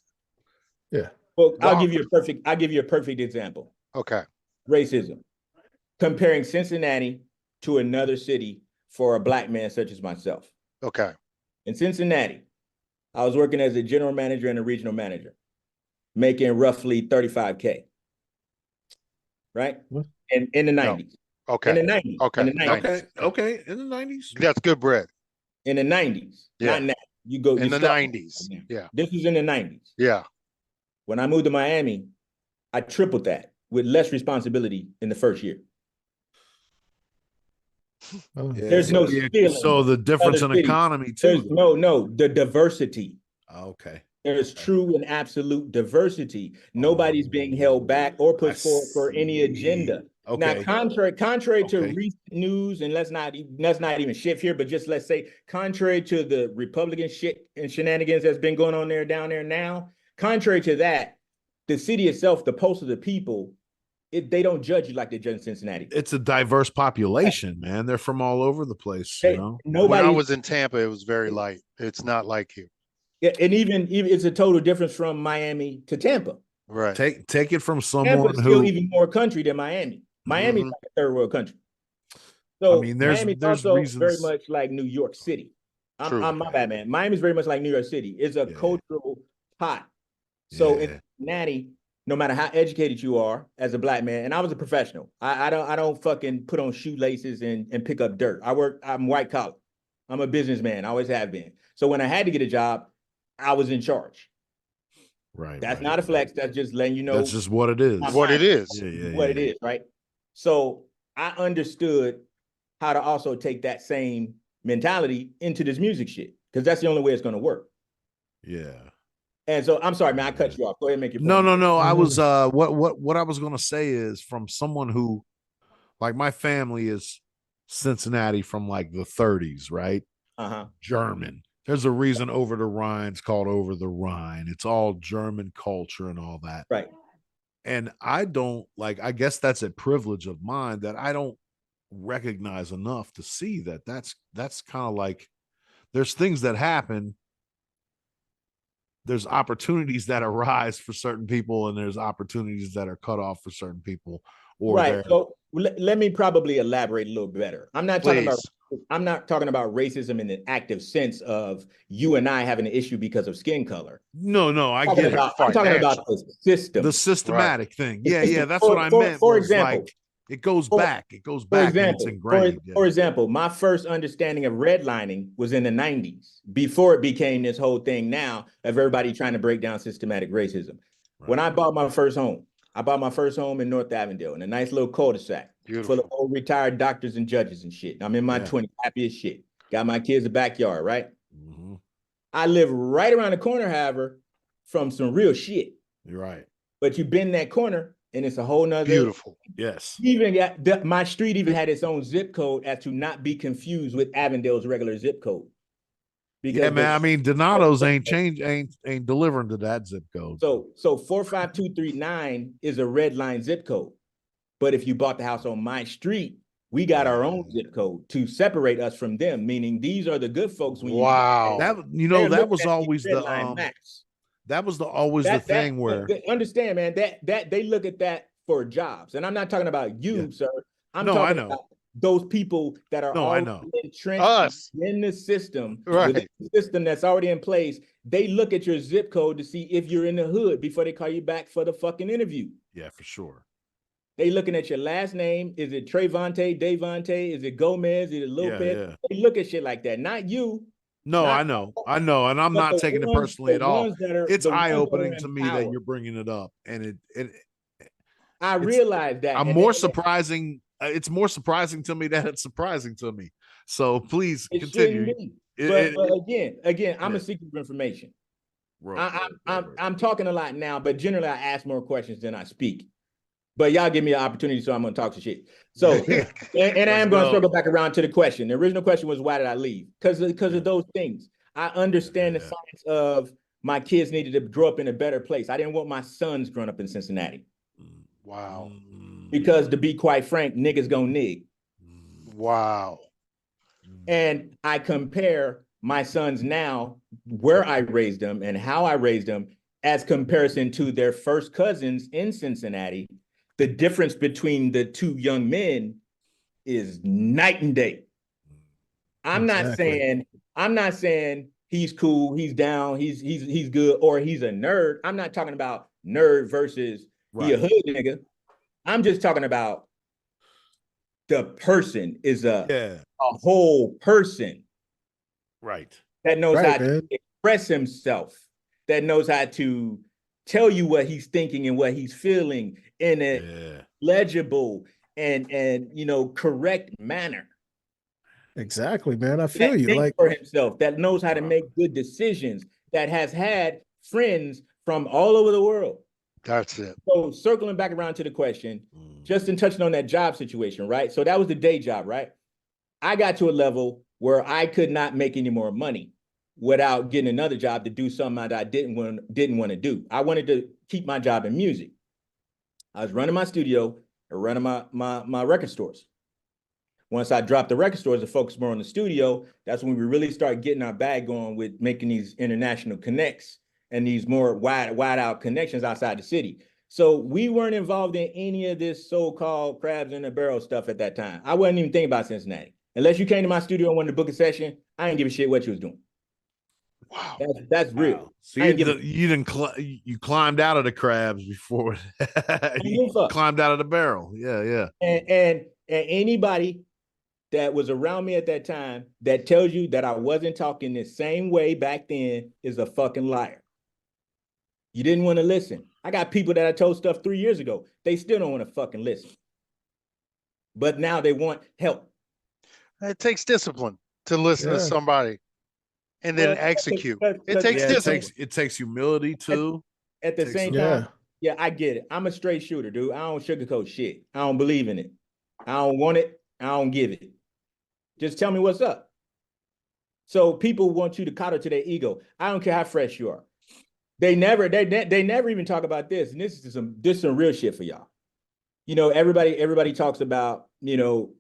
Yeah. Well, I'll give you a perfect example. Okay. Racism. Comparing Cincinnati to another city for a black man such as myself. Okay. In Cincinnati, I was working as a general manager and a regional manager, making roughly $35K. Right? In the 90s. Okay. In the 90s. Okay. In the 90s. Okay. In the 90s. That's good bread. In the 90s. Yeah. Not now. You go In the 90s. Yeah. This was in the 90s. Yeah. When I moved to Miami, I tripled that with less responsibility in the first year. There's no ceiling. So the difference in economy too. There's the diversity. Okay. There's true and absolute diversity. Nobody's being held back or put forward for any agenda. Okay. Now, contrary to recent news, and let's not even shift here, but just let's say, contrary to the Republican shit and shenanigans that's been going on down there now, contrary to that, the city itself, the pulse of the people, they don't judge you like they judge in Cincinnati. It's a diverse population, man. They're from all over the place. You know? When I was in Tampa, it was very light. It's not like here. Yeah, and even it's a total difference from Miami to Tampa. Right. Take it from someone Tampa's still even more country than Miami. Miami's like a third world country. So I mean, Miami's also reasons. Very much like New York City. I'm my bad, man. Miami's very much like New York City. It's a cultural pot. So in Cincinnati, no matter how educated you are as a black man, and I was a professional. I don't fucking put on shoelaces and pick up dirt. I'm white collar. I'm a businessman. I always have been. So when I had to get a job, I was in charge. Right. That's not a flex. That's just letting you know. That's just what it is. What it is. What it is, right? So I understood how to also take that same mentality into this music shit, because that's the only way it's going to work. Yeah. And so I'm sorry, man, I cut you off. Go ahead and make your point. No. I was what I was going to say is, from someone who, like, my family is Cincinnati from like the 30s, right? German. There's a reason Over the Rhine's called Over the Rhine. It's all German culture and all that. Right. And I guess that's a privilege of mine that I don't recognize enough to see that's kind of like, there's things that happen. There's opportunities that arise for certain people, and there's opportunities that are cut off for certain people. Right. So let me probably elaborate a little better. I'm not talking about racism in the active sense of you and I having an issue because of skin color. No, I get it. I'm talking about the system. The systematic thing. Yeah, that's what I meant. For example, like, it goes back. It goes back. For example, my first understanding of redlining was in the 90s, before it became this whole thing now of everybody trying to break down systematic racism. Right. When I bought my first home in North Avondale, in a nice little cul-de-sac full of old retired doctors and judges and shit. I'm in my 20s, happy as shit. Got my kids a backyard, right? Mm-hmm. I live right around the corner, however, from some real shit. You're right. But you bend that corner, and it's a whole nother. Beautiful. Yes. Even got my street even had its own zip code, as to not be confused with Avondale's regular zip code. Because man, I mean, Donato's ain't delivering to that zip code. So 45239 is a red line zip code. But if you bought the house on my street, we got our own zip code to separate us from them, meaning these are the good folks. Wow. That was always the thing where, understand, man, that they look at that for jobs. And I'm not talking about you, sir. I know. those people that are I already know. entrenched in the system, Right. the system that's already in place. They look at your zip code to see if you're in the hood before they call you back for the fucking interview. Yeah, for sure. They looking at your last name. Is it Trayvonte, Davonte? Is it Gomez? Is it Lopez? Yeah. They look at shit like that. Not you. No, Not, I know, and I'm not taking it personally at all. It's eye-opening to me that you're bringing it up, and I realize that. I'm more surprising. It's more surprising to me that it's surprising to me. So please continue. But again, I'm a seeker of information. I'm talking a lot now, but generally I ask more questions than I speak. But y'all give me an opportunity, so I'm going to talk some shit. So, and I am going to circle back around to the question. The original question was, why did I leave? Because of those things. I understand the science of my kids needed to grow up in a better place. I didn't want my sons growing up in Cincinnati. Wow. Because to be quite frank, niggas gonna nig. Wow. And I compare my sons now, where I raised them and how I raised them, as comparison to their first cousins in Cincinnati. The difference between the two young men is night and day. I'm not saying he's cool, he's down, he's good, or he's a nerd. I'm not talking about nerd versus he a hood nigga. I'm just talking about the person is a whole person. Right. That knows how to express himself, that knows how to tell you what he's thinking and what he's feeling in a legible and correct manner. Exactly, man. I feel you. Like for himself, that knows how to make good decisions, that has had friends from all over the world. That's it. So circling back around to the question, Justin touching on that job situation, right? So that was the day job, right? I got to a level where I could not make any more money without getting another job to do something that I didn't want to do. I wanted to keep my job in music. I was running my studio and running my record stores. Once I dropped the record stores to focus more on the studio, that's when we really started getting our bag going with making these international connects and these more wide out connections outside the city. So we weren't involved in any of this so-called crabs in a barrel stuff at that time. I wasn't even thinking about Cincinnati. Unless you came to my studio and wanted to book a session, I didn't give a shit what you was doing. Wow. That's real. So you climbed out of the crabs before you climbed out of the barrel. Yeah. And anybody that was around me at that time that tells you that I wasn't talking the same way back then is a fucking liar. You didn't want to listen. I got people that I told stuff 3 years ago. They still don't want to fucking listen. But now they want help. It takes discipline to listen to somebody and then execute. It takes discipline. It takes humility too. At the same time, I get it. I'm a straight shooter, dude. I don't sugarcoat shit. I don't believe in it. I don't want it. I don't give it. Just tell me what's up. So people want you to coddle to their ego. I don't care how fresh you are. They never even talk about this. And this is some real shit for y'all. You know, everybody talks about, you know,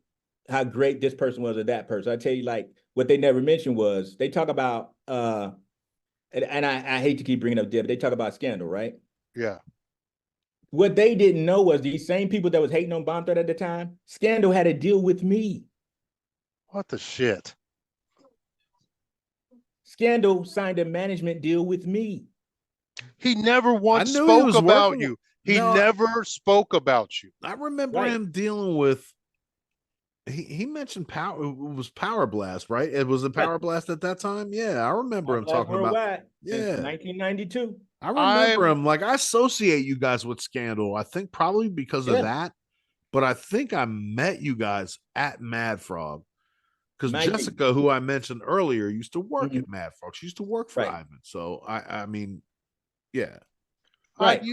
how great this person was or that person. I tell you, like, what they never mentioned was they talk about and I hate to keep bringing up Deb, but they talk about Scandal, right? Yeah. What they didn't know was these same people that was hating on Bomb Threat at the time, Scandal had a deal with me. What the shit? Scandal signed a management deal with me. He never once spoke about you. He never spoke about you. I remember him dealing with. He mentioned Power. It was Power Blast, right? It was a Power Blast at that time. Yeah, I remember him talking about. Yeah, 1992. I remember him. Like, I associate you guys with Scandal. I think probably because of that. But I think I met you guys at Mad Frog. Because Jessica, who I mentioned earlier, used to work at Mad Frog. She used to work for Ivan. So I mean, yeah. Right.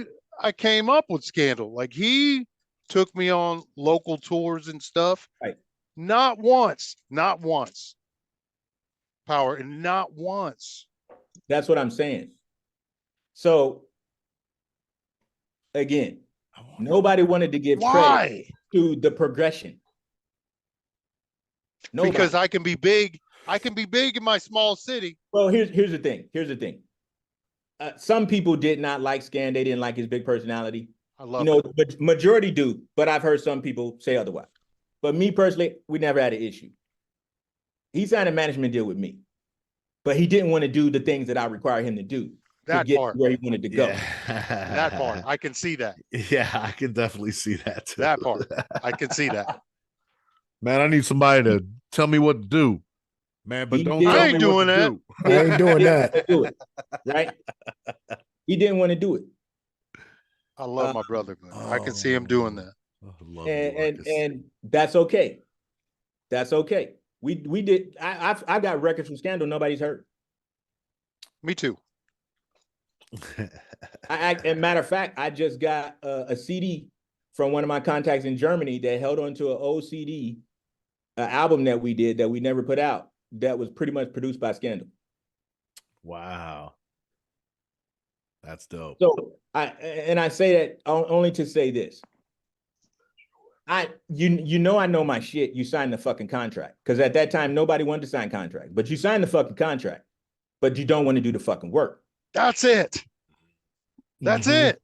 I came up with Scandal. Like, he took me on local tours and stuff. Right. Not once. Power, and not once. That's what I'm saying. So again, nobody wanted to give credit to the progression. Nobody. Because I can be big. I can be big in my small city. Well, here's the thing. Some people did not like Scan. They didn't like his big personality. I love it. But majority do. But I've heard some people say otherwise. But me personally, we never had an issue. He signed a management deal with me, but he didn't want to do the things that I require him to do to get where he wanted to go. That part, I can see that. Yeah, I can definitely see that too. That part, I can see that. Man, I need somebody to tell me what to do. Man, but don't tell me what to do. I ain't doing that. Do it, right? He didn't want to do it. I love my brother, but I can see him doing that. And that's okay. That's okay. We did. I've got records from Scandal nobody's heard. Me too. And matter of fact, I just got a CD from one of my contacts in Germany that held on to an old CD, an album that we did that we never put out, that was pretty much produced by Scandal. Wow. That's dope. So I say that only to say this. You know I know my shit. You signed the fucking contract. Because at that time, nobody wanted to sign contract. But you signed the fucking contract. But you don't want to do the fucking work. That's it. That's it.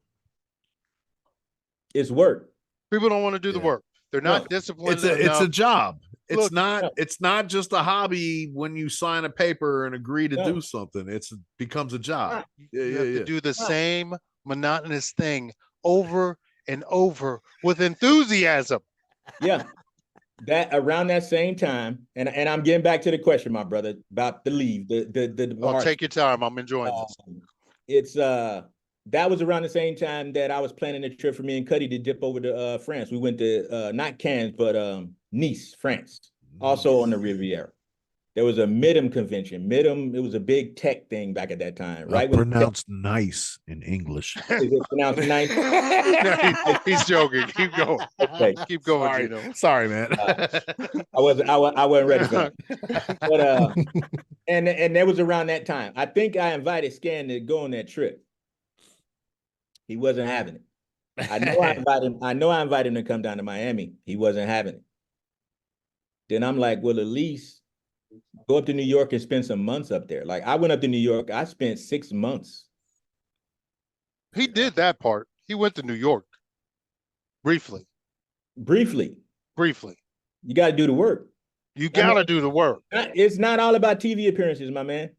It's work. People don't want to do the work. They're not disciplined. It's a job. Look, It's not just a hobby when you sign a paper and agree to do something. It becomes a job. You have to do the same monotonous thing over and over with enthusiasm. Yeah. That around that same time, and I'm getting back to the question, my brother, about the leave. Take your time. I'm enjoying this. It's that was around the same time that I was planning a trip for me and Cuddy to dip over to France. We went to not Cannes, but Nice, France, also on the Riviera. There was a MIDM convention. MIDM, it was a big tech thing back at that time, right? Pronounced nice in English. Is it pronounced nice? No, he's joking. Keep going. Okay. Keep going, Sorry. Gino. Sorry, man. I wasn't ready for that. But and that was around that time. I think I invited Scan to go on that trip. He wasn't having it. I know I invited him to come down to Miami. He wasn't having it. Then I'm like, well, at least go up to New York and spend some months up there. Like I went up to New York. I spent 6 months. He did that part. He went to New York. Briefly. You got to do the work. You got to do the work. It's not all about TV appearances, my man.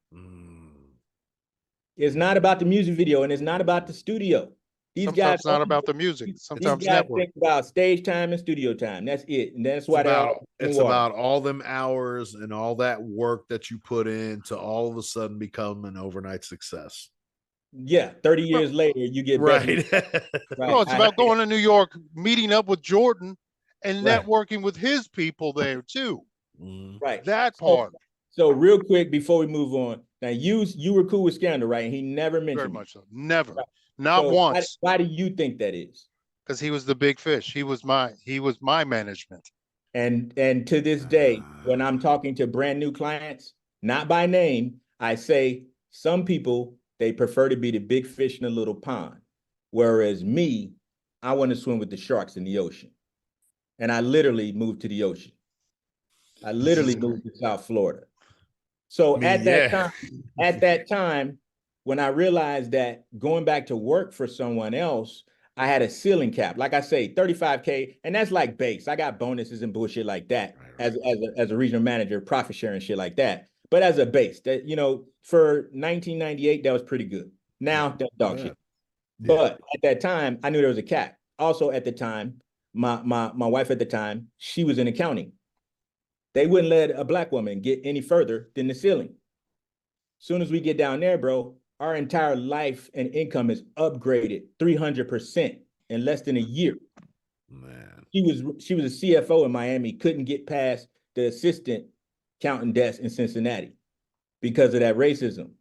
It's not about the music video, and it's not about the studio. Sometimes it's not about the music. Sometimes these guys network. think about stage time and studio time. That's it. And that's why it's about all them hours and all that work that you put in to all of a sudden become an overnight success. Yeah, 30 years later, you get right. No, it's about going to New York, meeting up with Jordan, and networking with his people there too. Right. That part. So real quick before we move on, now you were cool with Scandal, right? And he never mentioned very much so. Never. Right. Not once. Why do you think that is? Because he was the big fish. He was my management. And to this day, when I'm talking to brand new clients, not by name, I say some people, they prefer to be the big fish in a little pond. Whereas me, I want to swim with the sharks in the ocean. And I literally moved to the ocean. I literally moved to South Florida. So at that time, when I realized that going back to work for someone else, I had a ceiling cap. Like I say, 35K, and that's like base. I got bonuses and bullshit like that as a regional manager, profit sharing shit like that. But as a base, that for 1998, that was pretty good. Now that's dog shit. But at that time, I knew there was a cap. Also at the time, my wife at the time, she was in accounting. They wouldn't let a black woman get any further than the ceiling. Soon as we get down there, bro, our entire life and income is upgraded 300% in less than a year. Man, she was a CFO in Miami, couldn't get past the assistant accountant desk in Cincinnati because of that racism.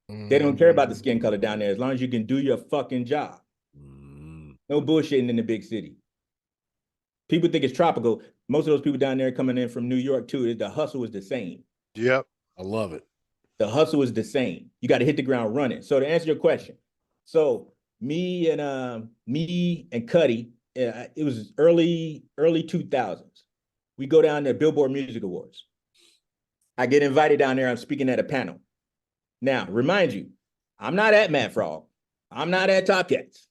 They don't care about the skin color down there as long as you can do your fucking job. No bullshitting in the big city. People think it's tropical. Most of those people down there coming in from New York too, the hustle is the same. Yep. I love it. The hustle is the same. You got to hit the ground running. So to answer your question, so me and Cuddy, it was early 2000s. We go down to Billboard Music Awards. I get invited down there. I'm speaking at a panel. Now, remind you, I'm not at Mad Frog. I'm not at Top Cats.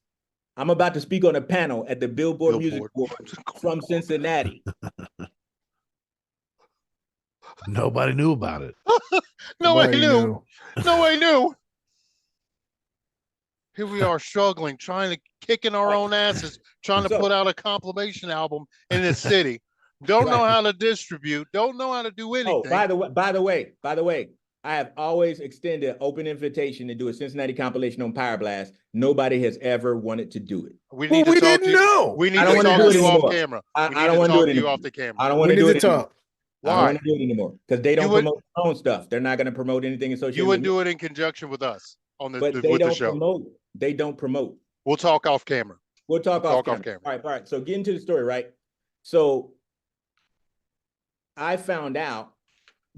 I'm about to speak on a panel at the Billboard Music Awards from Cincinnati. Nobody knew about it. Nobody knew. Nobody knew. Here we are struggling, trying to kicking our own asses, trying to put out a compilation album in this city. Don't know how to distribute. Don't know how to do anything. Oh, by the way, I have always extended open invitation to do a Cincinnati compilation on Power Blast. Nobody has ever wanted to do it. We need to talk to you. We need to talk to you off camera. I don't want to do it anymore. Off the camera. I don't want to do it anymore. Why? I don't want to do it anymore because they don't promote their own stuff. They're not going to promote anything associated. You would do it in conjunction with us on the but they with don't the show. Promote. They don't promote. We'll talk off camera. We'll talk off camera. All right. So get into the story, right? So I found out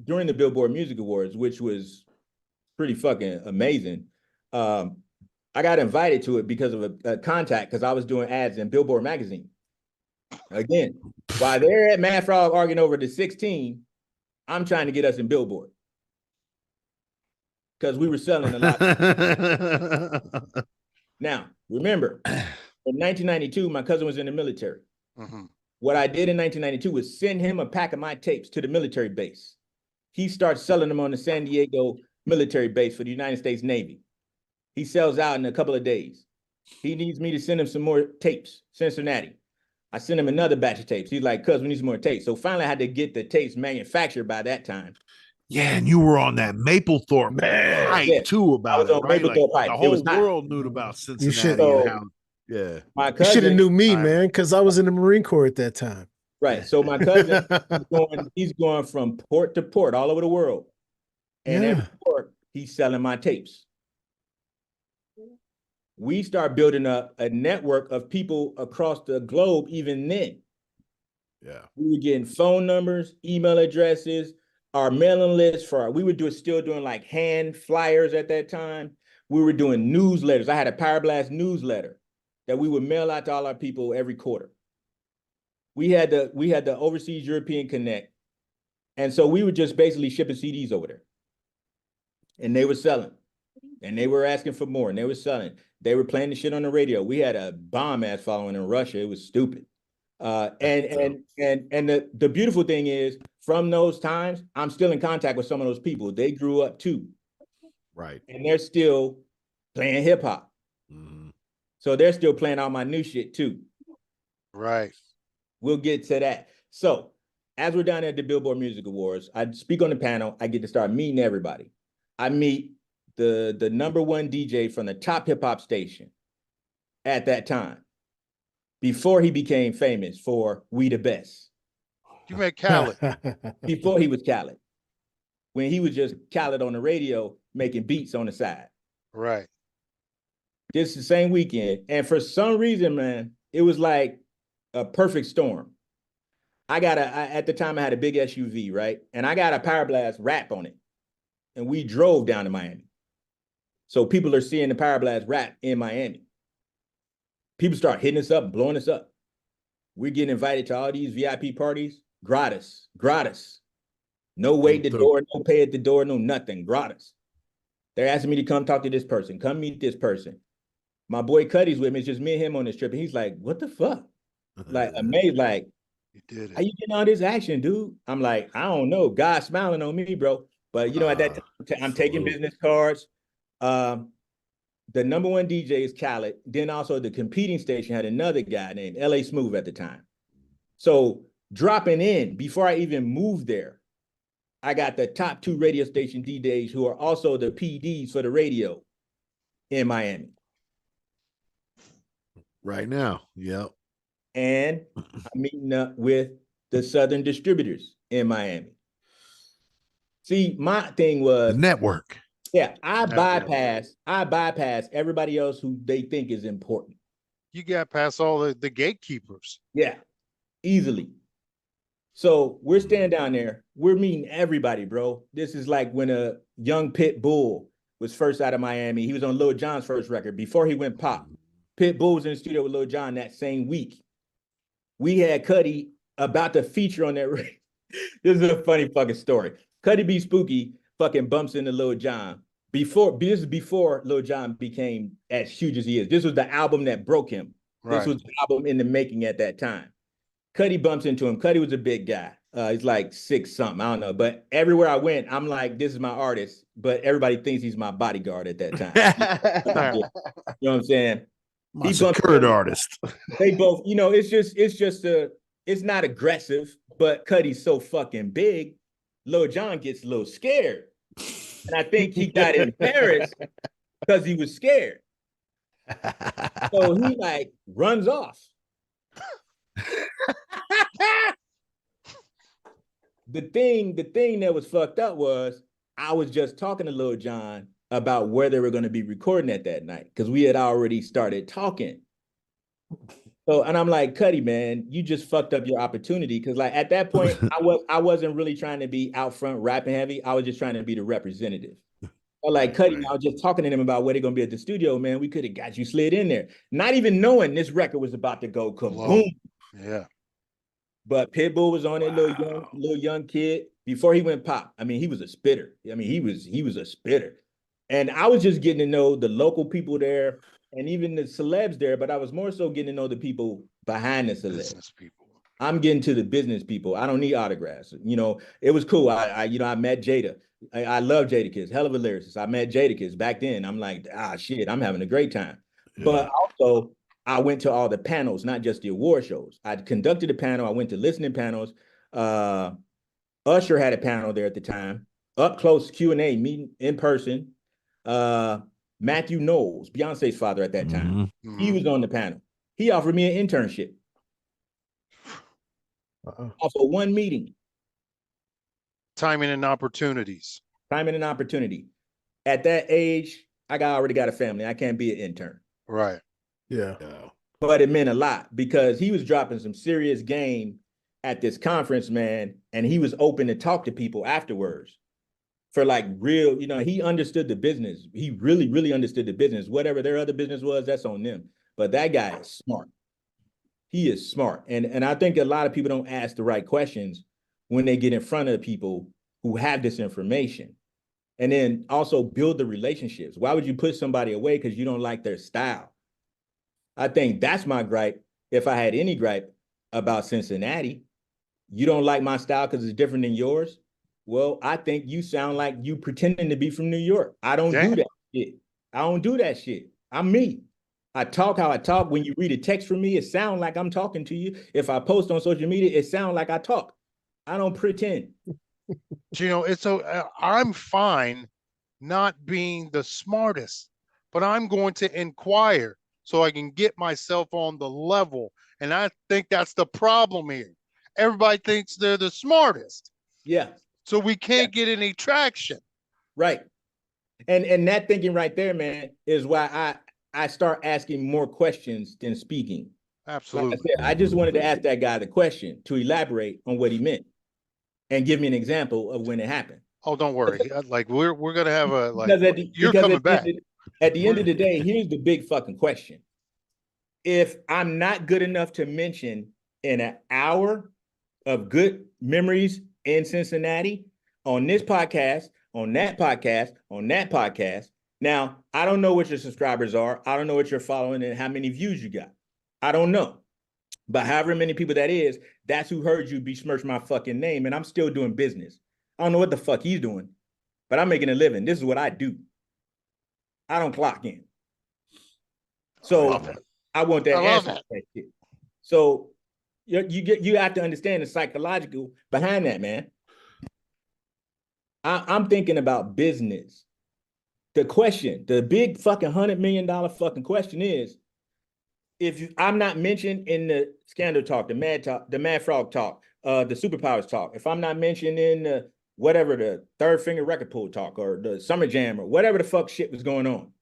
during the Billboard Music Awards, which was pretty fucking amazing. I got invited to it because of a contact because I was doing ads in Billboard magazine. Again, while they're at Mad Frog arguing over the 16, I'm trying to get us in Billboard because we were selling a lot. Now, remember, in 1992, my cousin was in the military. Mm-hmm. What I did in 1992 was send him a pack of my tapes to the military base. He starts selling them on the San Diego military base for the United States Navy. He sells out in a couple of days. He needs me to send him some more tapes, Cincinnati. I sent him another batch of tapes. He's like, cuz we need some more tapes. So finally I had to get the tapes manufactured by that time. Yeah, and you were on that Maplethorpe hype too about it, right? Like, the whole world knew about Cincinnati and how, yeah. My cousin, you should have knew me, man, because I was in the Marine Corps at that time. Right. So my cousin, he's going from port to port all over the world. And every port, he's selling my tapes. We start building up a network of people across the globe even then. Yeah. We were getting phone numbers, email addresses, our mailing list we were still doing like hand flyers at that time. We were doing newsletters. I had a Power Blast newsletter that we would mail out to all our people every quarter. We had the Overseas European Connect. And so we were just basically shipping CDs over there. And they were selling. And they were asking for more. And they were selling. They were playing the shit on the radio. We had a bomb-ass following in Russia. It was stupid. And the beautiful thing is, from those times, I'm still in contact with some of those people. They grew up too. Right. And they're still playing hip-hop. Mm-hmm. So they're still playing all my new shit too. Right. We'll get to that. So as we're down at the Billboard Music Awards, I speak on the panel. I get to start meeting everybody. I meet the #1 DJ from the top hip hop station at that time, before he became famous for We the Best. You met Khaled. Before he was Khaled. When he was just Khaled on the radio, making beats on the side. Right. This is the same weekend. And for some reason, man, it was like a perfect storm. At the time I had a big SUV, right? And I got a Power Blast wrap on it. And we drove down to Miami. So people are seeing the Power Blast wrap in Miami. People start hitting us up, blowing us up. We're getting invited to all these VIP parties, gratis. No wait at the door, no pay at the door, no nothing, gratis. They're asking me to come talk to this person, come meet this person. My boy Cuddy's with me, it's just me and him on this trip. And he's like, what the fuck? Like, amazed, like, you did it. How you getting all this action, dude? I'm like, I don't know. God's smiling on me, bro. But, at that time, I'm taking business cards. The #1 DJ is Khaled. Then also the competing station had another guy named L.A. Smooth at the time. So dropping in, before I even moved there, I got the top 2 radio station DJs who are also the PDs for the radio in Miami. Right now, yep. And I'm meeting up with the Southern distributors in Miami. See, my thing was the network. Yeah, I bypass everybody else who they think is important. You got past all the gatekeepers. Yeah, easily. So we're standing down there. We're meeting everybody, bro. This is like when a young Pit Bull was first out of Miami. He was on Lil Jon's first record before he went pop. Pit Bull was in the studio with Lil Jon that same week. We had Cuddy about to feature on that. This is a funny fucking story. Cuddy B. Spooky fucking bumps into Lil Jon this is before Lil Jon became as huge as he is. This was the album that broke him. Right. This was the album in the making at that time. Cuddy bumps into him. Cuddy was a big guy. He's like 6 something, I don't know. But everywhere I went, I'm like, this is my artist. But everybody thinks he's my bodyguard at that time. You know what I'm saying? My secured artist. They both, it's not aggressive, but Cuddy's so fucking big, Lil Jon gets a little scared. And I think he got embarrassed because he was scared. So he like runs off. The thing that was fucked up was I was just talking to Lil Jon about where they were going to be recording at that night because we had already started talking. So, and I'm like, Cuddy, man, you just fucked up your opportunity because, like, at that point, I wasn't really trying to be out front rapping heavy. I was just trying to be the representative. But like, Cuddy, I was just talking to them about where they're gonna be at the studio, man. We could have got you slid in there, not even knowing this record was about to go kaboom. Yeah. But Pitbull was on it, little young kid. Before he went pop, I mean, he was a spitter. I mean, he was a spitter. And I was just getting to know the local people there and even the celebs there, but I was more so getting to know the people behind the celebs. Business people. I'm getting to the business people. I don't need autographs. You know, it was cool. I met Jada. I love Jadakiss, hell of a lyricist. I met Jadakiss back then. I'm like, shit, I'm having a great time. Yeah. But also, I went to all the panels, not just the award shows. I conducted a panel. I went to listening panels. Usher had a panel there at the time. Up close Q&A meeting in person. Matthew Knowles, Beyonce's father at that time, he was on the panel. He offered me an internship off of one meeting. Timing and opportunities. Timing and opportunity. At that age, I already got a family. I can't be an intern. Right. Yeah. But it meant a lot because he was dropping some serious game at this conference, man, and he was open to talk to people afterwards. For like real, he understood the business. He really, really understood the business. Whatever their other business was, that's on them. But that guy is smart. He is smart. And I think a lot of people don't ask the right questions when they get in front of people who have this information. And then also build the relationships. Why would you put somebody away because you don't like their style? I think that's my gripe. If I had any gripe about Cincinnati, you don't like my style because it's different than yours. Well, I think you sound like you pretending to be from New York. I don't do that shit. I don't do that shit. I'm me. I talk how I talk. When you read a text from me, it sounds like I'm talking to you. If I post on social media, it sounds like I talk. I don't pretend. Gino, I'm fine not being the smartest, but I'm going to inquire so I can get myself on the level. And I think that's the problem here. Everybody thinks they're the smartest. Yeah. So we can't get any traction. Right. And that thinking right there, man, is why I start asking more questions than speaking. Absolutely. Like I said, I just wanted to ask that guy the question to elaborate on what he meant and give me an example of when it happened. Oh, don't worry. Like we're gonna have you're coming back. At the end of the day, here's the big fucking question. If I'm not good enough to mention in an hour of good memories in Cincinnati, on this podcast, on that podcast, on that podcast. Now, I don't know what your subscribers are. I don't know what you're following and how many views you got. I don't know. But however many people that is, that's who heard you besmirch my fucking name, and I'm still doing business. I don't know what the fuck he's doing, but I'm making a living. This is what I do. I don't clock in. So I want that answer. So you have to understand the psychological behind that, man. I'm thinking about business. The question, the big fucking $100 million fucking question is, if I'm not mentioned in the Scandal Talk, the Mad Frog Talk, the Superpowers Talk, if I'm not mentioned in the whatever, the Third Finger Record Pool Talk or the Summer Jam or whatever the fuck shit was going on,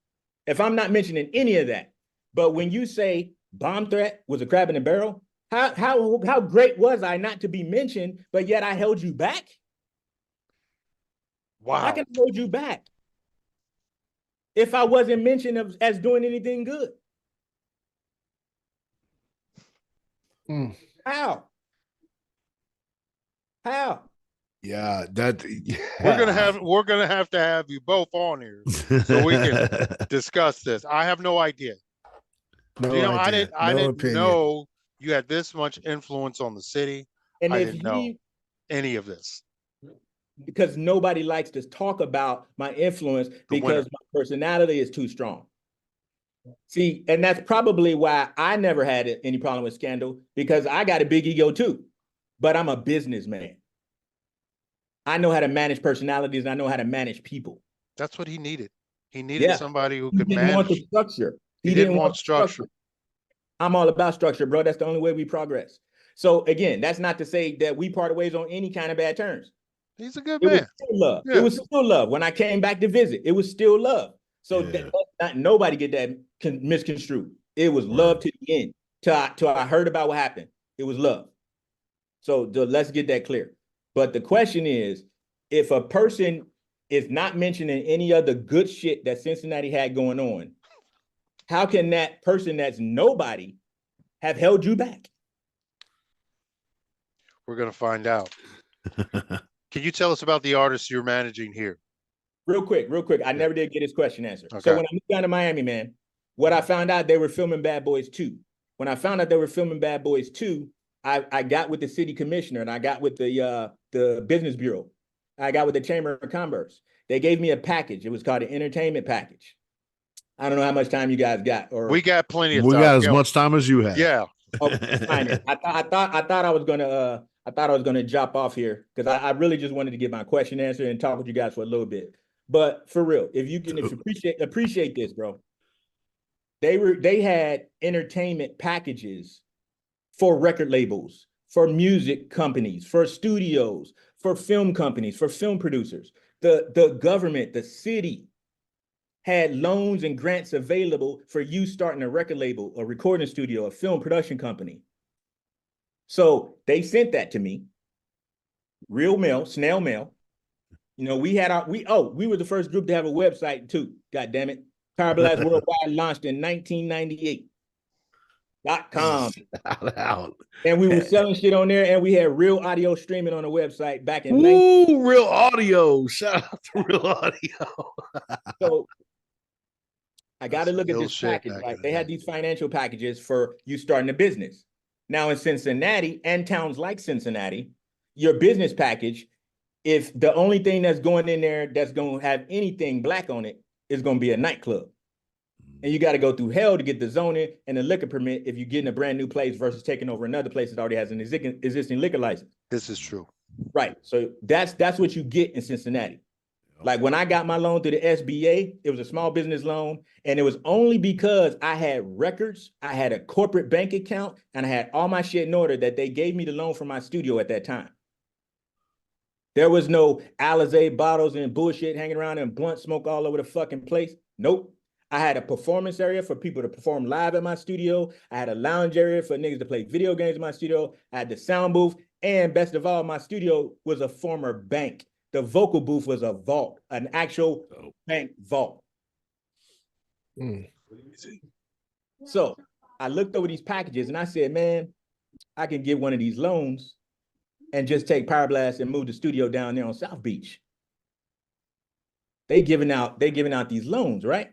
if I'm not mentioning any of that, but when you say Bomb Threat was a crab in a barrel, how great was I not to be mentioned, but yet I held you back? Wow. I can hold you back if I wasn't mentioned as doing anything good. How? Yeah, that We're gonna have to have you both on here so we can discuss this. I have no idea. No You know, idea. I No didn't opinion. know you had this much influence on the city. And I if didn't know any of this. because nobody likes to talk about my influence because my personality is too strong. See, and that's probably why I never had any problem with scandal, because I got a big ego too, but I'm a businessman. I know how to manage personalities, and I know how to manage people. That's what he needed. He needed somebody who could didn't want the manage. structure. He didn't want structure. I'm all about structure, bro. That's the only way we progress. So again, that's not to say that we parted ways on any kind of bad terms. He's a good It man. was still love. Yeah. It was still love. When I came back to visit, it was still love. So not nobody get that misconstrued. It was love to the end. Till I heard about what happened. It was love. So let's get that clear. But the question is, if a person is not mentioning any other good shit that Cincinnati had going on, how can that person that's nobody have held you back? We're going to find out. Can you tell us about the artists you're managing here? Real quick. I never did get his question answered. Okay. So when I moved down to Miami, man, what I found out, they were filming Bad Boys 2. When I found out they were filming Bad Boys 2, I got with the city commissioner and I got with the business bureau. I got with the Chamber of Commerce. They gave me a package. It was called an entertainment package. I don't know how much time you guys got. Or we got plenty of time. We got as much time as you have. Yeah. I thought I was gonna drop off here because I really just wanted to get my question answered and talk with you guys for a little bit. But for real, if you appreciate this, bro. They had entertainment packages for record labels, for music companies, for studios, for film companies, for film producers. The government, the city had loans and grants available for you starting a record label, a recording studio, a film production company. So they sent that to me. Real mail, snail mail. You know, we were the first group to have a website too. God damn it. Power Blast Worldwide launched in 1998.com. And we were selling shit on there, and we had real audio streaming on the website back in real audio. Shout out to real audio. So I got to look at this package. Right? They had these financial packages for you starting a business. Now in Cincinnati and towns like Cincinnati, your business package, if the only thing that's going in there that's going to have anything black on it is going to be a nightclub. And you got to go through hell to get the zoning and the liquor permit if you're getting a brand new place versus taking over another place that already has an existing liquor license. This is true. Right. So that's what you get in Cincinnati. Like when I got my loan through the SBA, it was a small business loan. And it was only because I had records, I had a corporate bank account, and I had all my shit in order that they gave me the loan for my studio at that time. There was no Alizé bottles and bullshit hanging around and blunt smoke all over the fucking place. Nope. I had a performance area for people to perform live at my studio. I had a lounge area for niggas to play video games in my studio. I had the sound booth. And best of all, my studio was a former bank. The vocal booth was a vault, an actual bank vault. So I looked over these packages and I said, man, I can get one of these loans and just take Power Blast and move the studio down there on South Beach. They giving out these loans, right?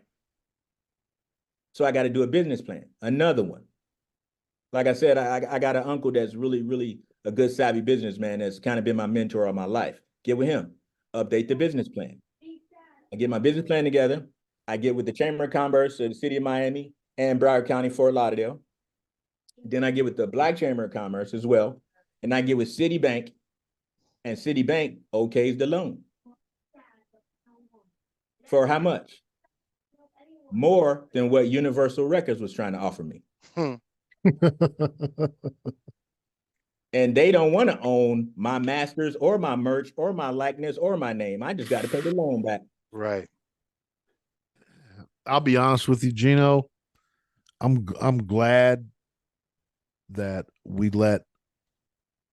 So I got to do a business plan, another one. Like I said, I got an uncle that's really, really a good savvy businessman that's kind of been my mentor all my life. Get with him, update the business plan. I get my business plan together. I get with the Chamber of Commerce of the city of Miami and Broward County, Fort Lauderdale. Then I get with the Black Chamber of Commerce as well. And I get with Citibank, and Citibank okays the loan. For how much? More than what Universal Records was trying to offer me. And they don't want to own my masters or my merch or my likeness or my name. I just got to pay the loan back. Right. I'll be honest with you, Gino. I'm glad that we let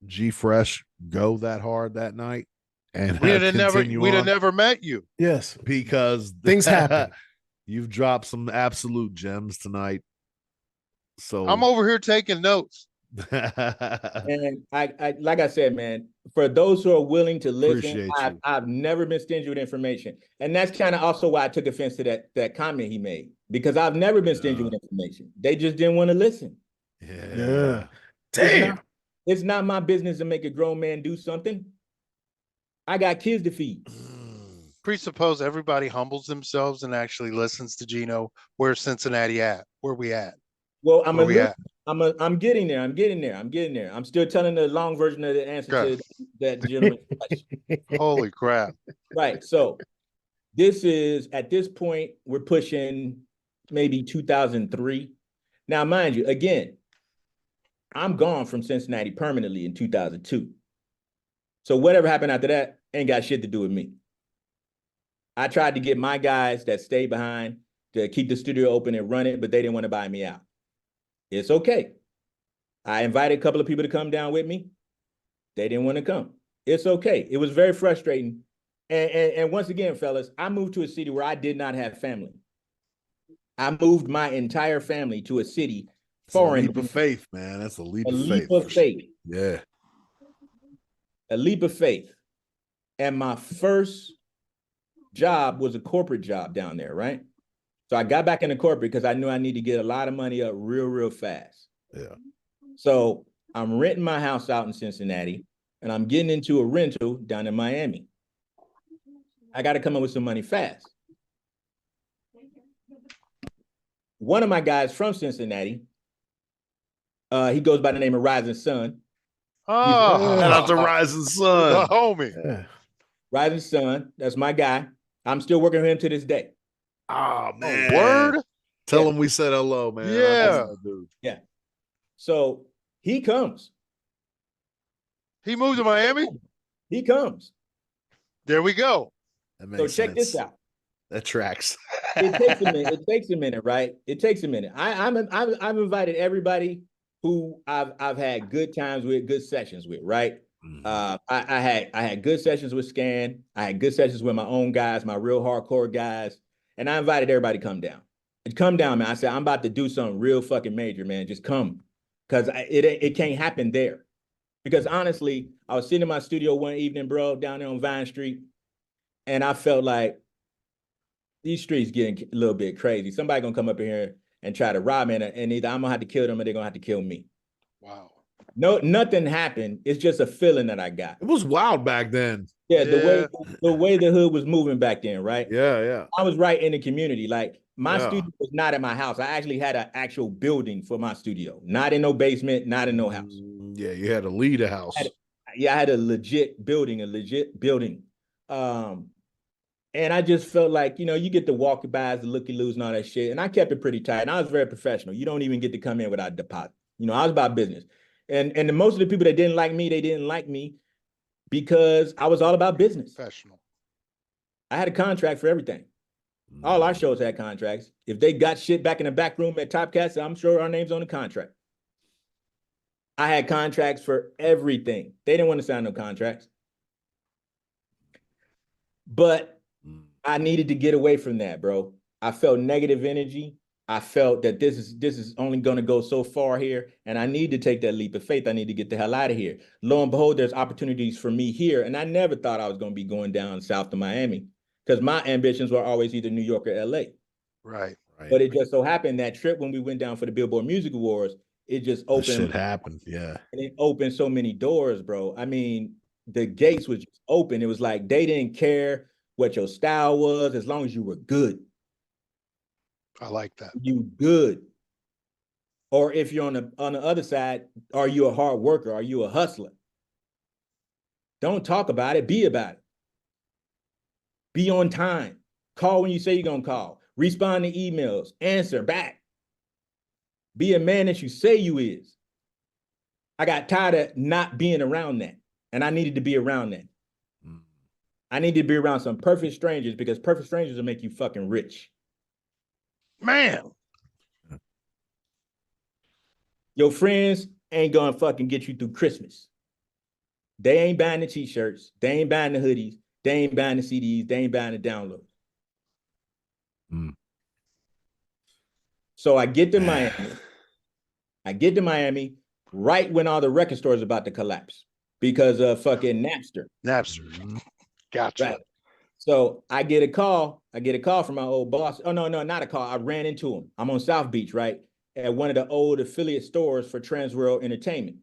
G Fresh go that hard that night, and we'd have never met you. Yes, because things happen. You've dropped some absolute gems tonight. So I'm over here taking notes. And I like I said, man, for those who are willing to listen, I've never been stingy with information. And that's kind of also why I took offense to that comment he made, because I've never been stingy with information. They just didn't want to listen. Yeah. Damn. It's not my business to make a grown man do something. I got kids to feed. Presuppose everybody humbles themselves and actually listens to Gino. Where's Cincinnati at? Where we at? Well, I'm getting there. I'm still telling the long version of the answer to that gentleman's question. Holy crap. Right. So this is, at this point, we're pushing maybe 2003. Now, mind you, again, I'm gone from Cincinnati permanently in 2002. So whatever happened after that ain't got shit to do with me. I tried to get my guys that stayed behind to keep the studio open and run it, but they didn't want to buy me out. It's okay. I invited a couple of people to come down with me. They didn't want to come. It's okay. It was very frustrating. And once again, fellas, I moved to a city where I did not have family. I moved my entire family to a city foreign. A leap of faith, man. That's a leap of faith. A leap of faith. Yeah. A leap of faith. And my first job was a corporate job down there, right? So I got back into corporate because I knew I need to get a lot of money up real fast. Yeah. So I'm renting my house out in Cincinnati, and I'm getting into a rental down in Miami. I got to come up with some money fast. One of my guys from Cincinnati, he goes by the name of Rising Sun. Oh, shout out to Rising Sun. The homie. Yeah. Rising Sun, that's my guy. I'm still working with him to this day. Oh, man. Word? Tell him we said hello, man. Yeah. Yeah. So he comes. He moved to Miami? He comes. There we go. So check this out. That tracks. It takes a minute. It takes a minute, right? It takes a minute. I've invited everybody who I've had good times with, good sessions with, right? I had good sessions with Scan. I had good sessions with my own guys, my real hardcore guys, and I invited everybody to come down. Come down, man. I said, I'm about to do something real fucking major, man. Just come, because it can't happen there. Because honestly, I was sitting in my studio one evening, bro, down there on Vine Street, and I felt like these streets getting a little bit crazy. Somebody gonna come up in here and try to rob me, and either I'm gonna have to kill them or they're gonna have to kill me. Wow. No, nothing happened. It's just a feeling that I got. It was wild back then. Yeah, the way the hood was moving back then, right? Yeah. I was right in the community. Like my studio was not at my house. I actually had an actual building for my studio, not in no basement, not in no house. Yeah, you had to lead a house. I had a legit building. And I just felt like, you get the walk-bys, the looky-loos and all that shit. And I kept it pretty tight. And I was very professional. You don't even get to come in without a deposit. I was about business. And most of the people that didn't like me, they didn't like me because I was all about business. Professional. I had a contract for everything. All our shows had contracts. If they got shit back in the back room at Top Cats, I'm sure our name's on the contract. I had contracts for everything. They didn't want to sign no contracts. But I needed to get away from that, bro. I felt negative energy. I felt that this is only going to go so far here, and I need to take that leap of faith. I need to get the hell out of here. Lo and behold, there's opportunities for me here, and I never thought I was going to be going down south to Miami because my ambitions were always either New York or LA. Right. But it just so happened that trip when we went down for the Billboard Music Awards, it just opened. Shit happened, yeah. And it opened so many doors, bro. I mean, the gates was just open. It was like they didn't care what your style was as long as you were good. I like that. You good. Or if you're on the other side, are you a hard worker? Are you a hustler? Don't talk about it. Be about it. Be on time. Call when you say you're going to call. Respond to emails. Answer back. Be a man that you say you is. I got tired of not being around that. And I needed to be around that. I need to be around some perfect strangers because perfect strangers will make you fucking rich. Man. Your friends ain't gonna fucking get you through Christmas. They ain't buying the t-shirts. They ain't buying the hoodies. They ain't buying the CDs. They ain't buying the downloads. So I get to Miami. right when all the record stores about to collapse because of fucking Napster. Napster. Gotcha. Right. So I get a call from my old boss. Oh, no, not a call. I ran into him. I'm on South Beach, right? At one of the old affiliate stores for Transworld Entertainment.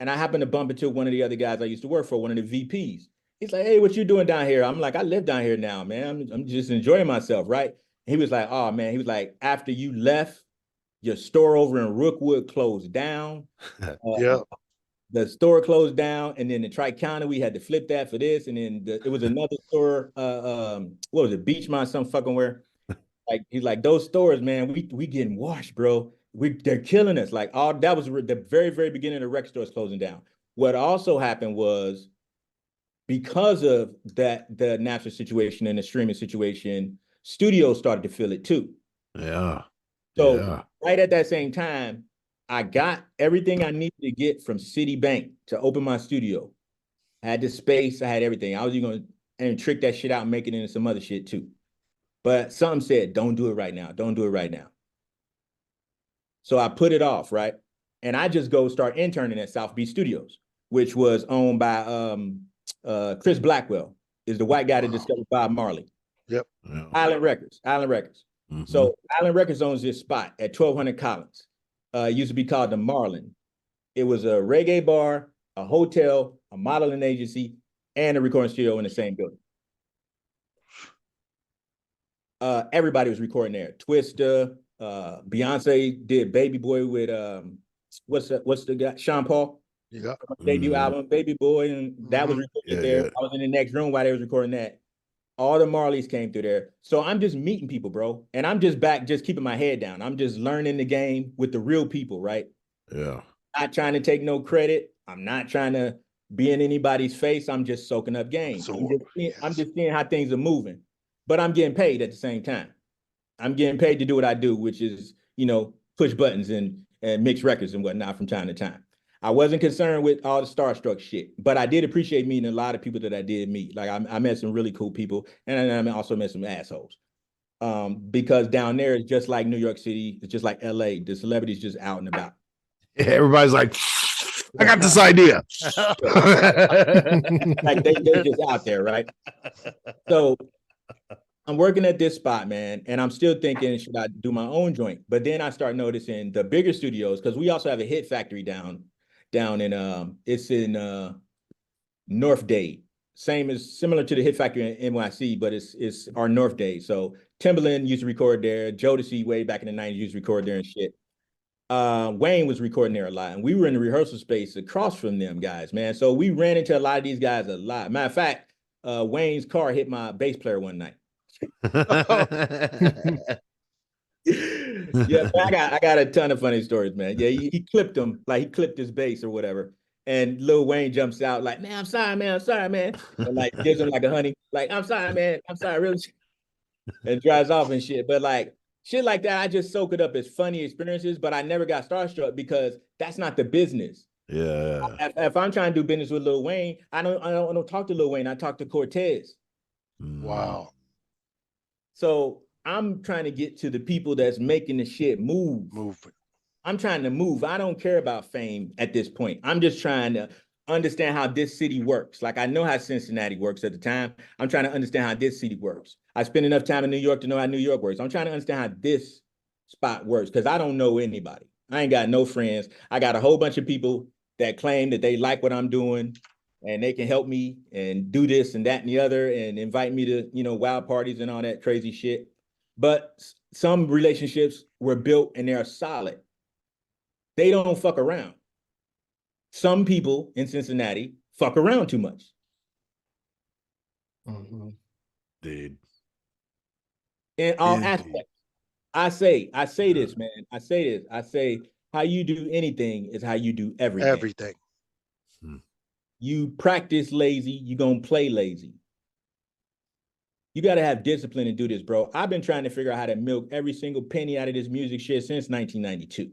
And I happened to bump into one of the other guys I used to work for, one of the VPs. He's like, hey, what you doing down here? I'm like, I live down here now, man. I'm just enjoying myself, right? He was like, oh, man. He was like, after you left, your store over in Rookwood closed down. Yeah. The store closed down, and then in Tri-County, we had to flip that for this. And then it was another store, what was it, Beachmont, some fucking where. Like, he's like, those stores, man, we getting washed, bro. They're killing us. Like, all that was the very, very beginning of the record stores closing down. What also happened was because of the Napster situation and the streaming situation, studios started to feel it too. Yeah. So right at that same time, I got everything I needed to get from Citibank to open my studio. I had the space, I had everything. I was even going to trick that shit out and make it into some other shit too. But something said, don't do it right now. Don't do it right now. So I put it off, right? And I just go start interning at South Beach Studios, which was owned by Chris Blackwell, is the white guy that discovered Bob Marley. Yep. Island Records. Mm-hmm. So Island Records owns this spot at 1200 Collins. It used to be called the Marlin. It was a reggae bar, a hotel, a modeling agency, and a recording studio in the same building. Everybody was recording there. Twista, Beyonce did Baby Boy with what's the guy? Sean Paul. Yeah. Debut album, Baby Boy, and that was recorded there. I was in the next room while they was recording that. All the Marleys came through there. So I'm just meeting people, bro. And I'm just back, just keeping my head down. I'm just learning the game with the real people, right? Yeah. Not trying to take no credit. I'm not trying to be in anybody's face. I'm just soaking up game. I'm just seeing how things are moving. But I'm getting paid at the same time. I'm getting paid to do what I do, which is, push buttons and mix records and whatnot from time to time. I wasn't concerned with all the starstruck shit, but I did appreciate meeting a lot of people that I did meet. Like I met some really cool people, and I also met some assholes. Because down there it's just like New York City, it's just like LA. The celebrities just out and about. Yeah, everybody's like, I got this idea. Like they're just out there, right? So I'm working at this spot, man, and I'm still thinking, should I do my own joint? But then I start noticing the bigger studios, because we also have a hit factory down in it's in North Dade. Similar to the hit factory in NYC, but it's our North Dade. So Timbaland used to record there. Jodeci way back in the 90s used to record there and shit. Wayne was recording there a lot, and we were in the rehearsal space across from them guys, man. So we ran into a lot of these guys a lot. Matter of fact, Wayne's car hit my bass player one night. Yeah, I got a ton of funny stories, man. Yeah, he clipped him, like he clipped his bass or whatever. And Lil Wayne jumps out like, man, I'm sorry, man. And like gives him like a honey, like, I'm sorry, man. I'm sorry, really. And drives off and shit. But like shit like that, I just soak it up as funny experiences, but I never got starstruck because that's not the business. Yeah. If I'm trying to do business with Lil Wayne, I don't talk to Lil Wayne. I talk to Cortez. Wow. So I'm trying to get to the people that's making the shit move. I'm trying to move. I don't care about fame at this point. I'm just trying to understand how this city works. Like I know how Cincinnati works at the time. I'm trying to understand how this city works. I spent enough time in New York to know how New York works. I'm trying to understand how this spot works because I don't know anybody. I ain't got no friends. I got a whole bunch of people that claim that they like what I'm doing and they can help me and do this and that and the other and invite me to, wild parties and all that crazy shit. But some relationships were built and they're solid. They don't fuck around. Some people in Cincinnati fuck around too much. Mm-hmm. Dude. In all aspects. I say this, man. I say how you do anything is how you do everything. You practice lazy, you're going to play lazy. You got to have discipline to do this, bro. I've been trying to figure out how to milk every single penny out of this music shit since 1992.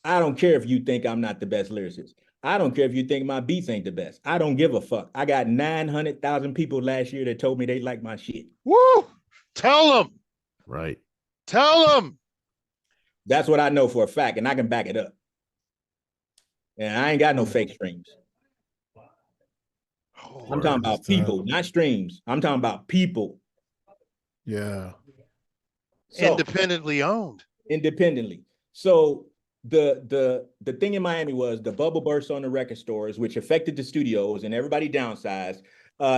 I don't care if you think I'm not the best lyricist. I don't care if you think my beats ain't the best. I don't give a fuck. I got 900,000 people last year that told me they like my shit. Woo! Tell them. Right. Tell them. That's what I know for a fact, and I can back it up. And I ain't got no fake streams. I'm talking about people, not streams. I'm talking about people. Yeah. So, independently owned. Independently. So the thing in Miami was the bubble burst on the record stores, which affected the studios and everybody downsized.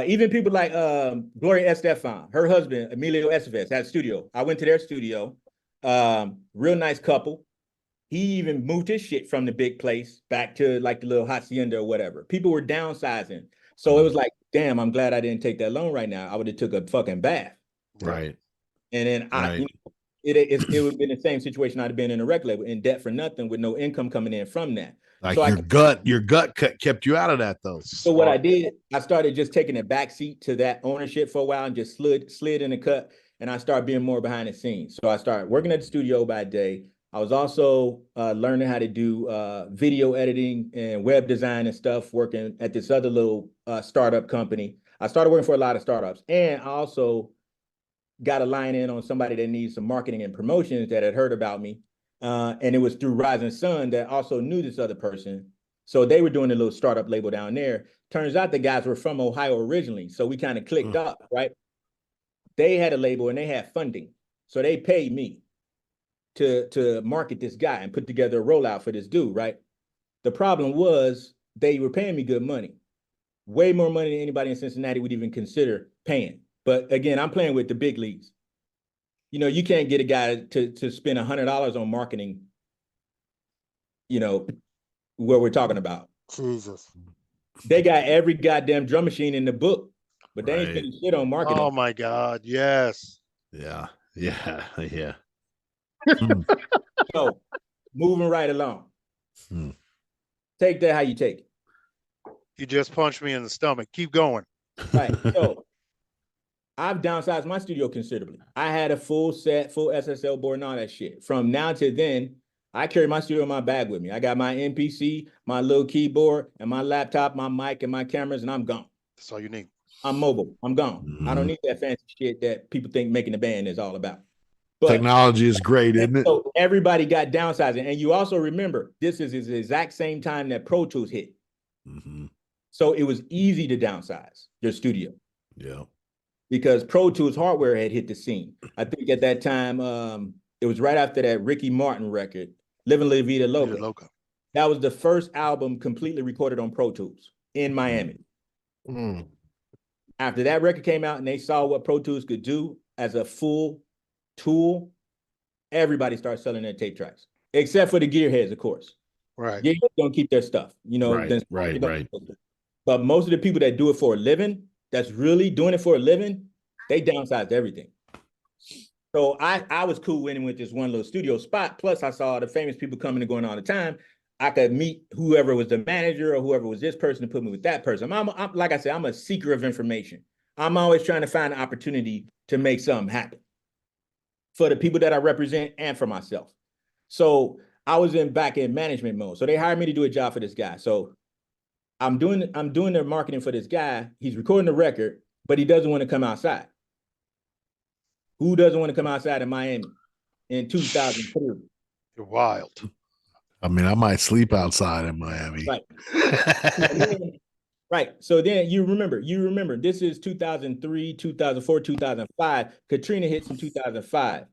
Even people like Gloria Estefan, her husband, Emilio Estevez, had a studio. I went to their studio. Real nice couple. He even moved his shit from the big place back to like the little hacienda or whatever. People were downsizing. So it was like, damn, I'm glad I didn't take that loan right now. I would have took a fucking bath. Right. And then it would have been the same situation I'd have been in a record label, in debt for nothing with no income coming in from that. Like so your gut kept you out of that though. So what I did, I started just taking a back seat to that ownership for a while and just slid in the cut. And I started being more behind the scenes. So I started working at the studio by day. I was also learning how to do video editing and web design and stuff, working at this other little startup company. I started working for a lot of startups. And I also got a line in on somebody that needs some marketing and promotions that had heard about me. And it was through Rising Sun that also knew this other person. So they were doing a little startup label down there. Turns out the guys were from Ohio originally. So we kind of clicked up, right? They had a label and they had funding. So they paid me to market this guy and put together a rollout for this dude, right? The problem was they were paying me good money. Way more money than anybody in Cincinnati would even consider paying. But again, I'm playing with the big leagues. You know, you can't get a guy to spend $100 on marketing, you know, what we're talking about. Jesus. They got every goddamn drum machine in the book, but they ain't spending shit on marketing. Oh my God, yes. Yeah. So, moving right along. Take that how you take it. You just punched me in the stomach. Keep going. Right. So, I've downsized my studio considerably. I had a full SSL board and all that shit. From now to then, I carry my studio in my bag with me. I got my MPC, my little keyboard, and my laptop, my mic, and my cameras, and I'm gone. That's all you need. I'm mobile. I'm gone. I don't need that fancy shit that people think making a band is all about. But technology is great, isn't it? So everybody got downsizing. And you also remember, this is the exact same time that Pro Tools hit. So it was easy to downsize your studio. Yeah. Because Pro Tools hardware had hit the scene. I think at that time, it was right after that Ricky Martin record, Living La Vida Loca. That was the first album completely recorded on Pro Tools in Miami. After that record came out and they saw what Pro Tools could do as a full tool, everybody started selling their tape tracks, except for the gearheads, of course. Right. Gearheads don't keep their stuff, you know. Right. But most of the people that do it for a living, that's really doing it for a living, they downsized everything. So I was cool winning with this one little studio spot. Plus, I saw the famous people coming and going all the time. I could meet whoever was the manager or whoever was this person to put me with that person. I'm like I said, I'm a seeker of information. I'm always trying to find an opportunity to make something happen for the people that I represent and for myself. So I was back in management mode. So they hired me to do a job for this guy. So I'm doing their marketing for this guy. He's recording the record, but he doesn't want to come outside. Who doesn't want to come outside in Miami in 2003? You're wild. I mean, I might sleep outside in Miami. Right. Right. So then you remember, this is 2003, 2004, 2005. Katrina hits in 2005.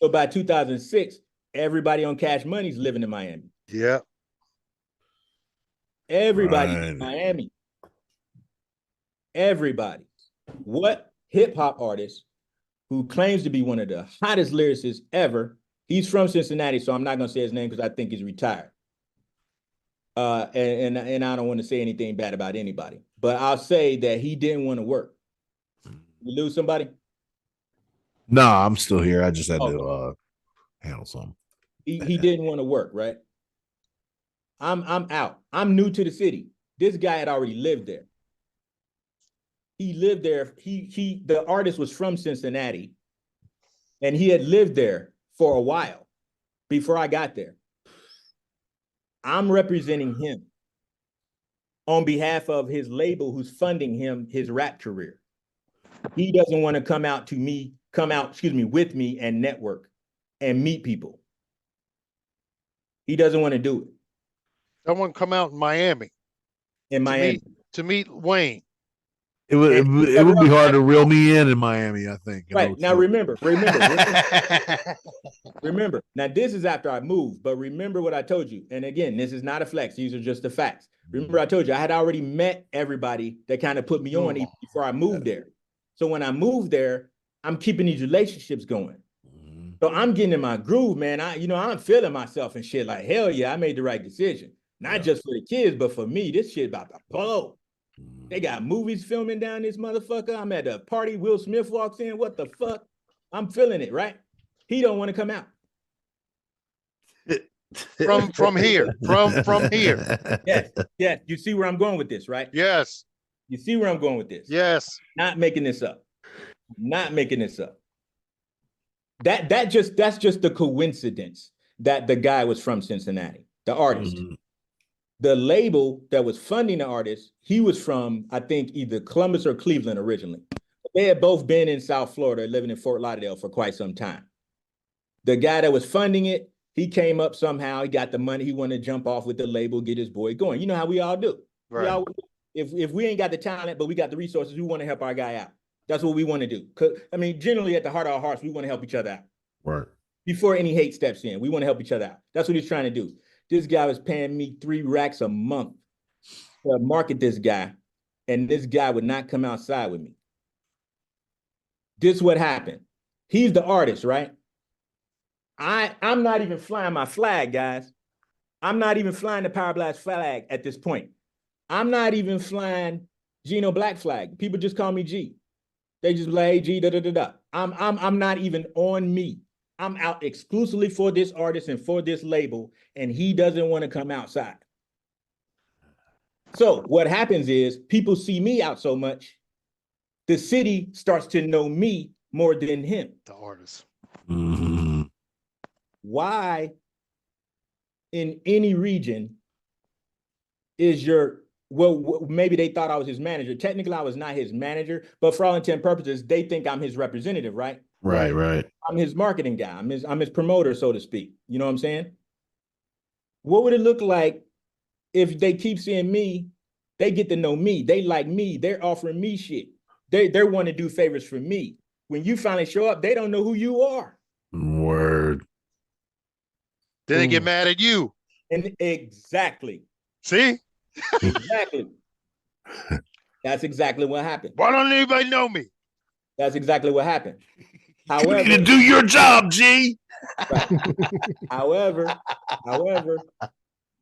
So by 2006, everybody on Cash Money's living in Miami. Yeah. Everybody in Miami. Everybody. What hip hop artist who claims to be one of the hottest lyricists ever? He's from Cincinnati, so I'm not going to say his name because I think he's retired. And I don't want to say anything bad about anybody, but I'll say that he didn't want to work. You lose somebody? No, I'm still here. I just had to handle something. He didn't want to work, right? I'm out. I'm new to the city. This guy had already lived there. He lived there. The artist was from Cincinnati, and he had lived there for a while before I got there. I'm representing him on behalf of his label who's funding him, his rap career. He doesn't want to come out with me and network and meet people. He doesn't want to do it. Someone come out in Miami in Miami. To meet Wayne. It would be hard to reel me in Miami, I think. Right. Now remember. Remember. Now this is after I moved, but remember what I told you. And again, this is not a flex. These are just the facts. Remember, I told you I had already met everybody that kind of put me on even before I moved there. So when I moved there, I'm keeping these relationships going. So I'm getting in my groove, man. I'm feeling myself and shit. Like, hell yeah, I made the right decision. Not just for the kids, but for me. This shit about to blow. They got movies filming down this motherfucker. I'm at a party. Will Smith walks in. What the fuck? I'm feeling it, right? He don't want to come out. From here. From here. Yes. You see where I'm going with this, right? Yes. You see where I'm going with this? Yes. Not making this up. That's just the coincidence that the guy was from Cincinnati, the artist. The label that was funding the artist, he was from, I think, either Columbus or Cleveland originally. They had both been in South Florida, living in Fort Lauderdale for quite some time. The guy that was funding it, he came up somehow. He got the money. He wanted to jump off with the label, get his boy going. You know how we all do. Right. If we ain't got the talent, but we got the resources, we want to help our guy out. That's what we want to do. Generally at the heart of our hearts, we want to help each other out. Right. Before any hate steps in, we want to help each other out. That's what he's trying to do. This guy was paying me 3 racks a month to market this guy, and this guy would not come outside with me. This is what happened. He's the artist, right? I'm not even flying my flag, guys. I'm not even flying the Power Blast flag at this point. I'm not even flying Gino Black flag. People just call me G. They just like, hey, G, da-da-da-da. I'm not even on me. I'm out exclusively for this artist and for this label, and he doesn't want to come outside. So what happens is people see me out so much, the city starts to know me more than him. The artist. Mm-hmm. Why in any region is maybe they thought I was his manager. Technically, I was not his manager, but for all intent and purposes, they think I'm his representative, right? Right. I'm his marketing guy. I'm his promoter, so to speak. You know what I'm saying? What would it look like if they keep seeing me, they get to know me, they like me, they're offering me shit. They want to do favors for me. When you finally show up, they don't know who you are. Word. Then they get mad at you. And exactly. See? Exactly. That's exactly what happened. Why don't anybody know me? That's exactly what happened. However, you need to do your job, G. Right. However,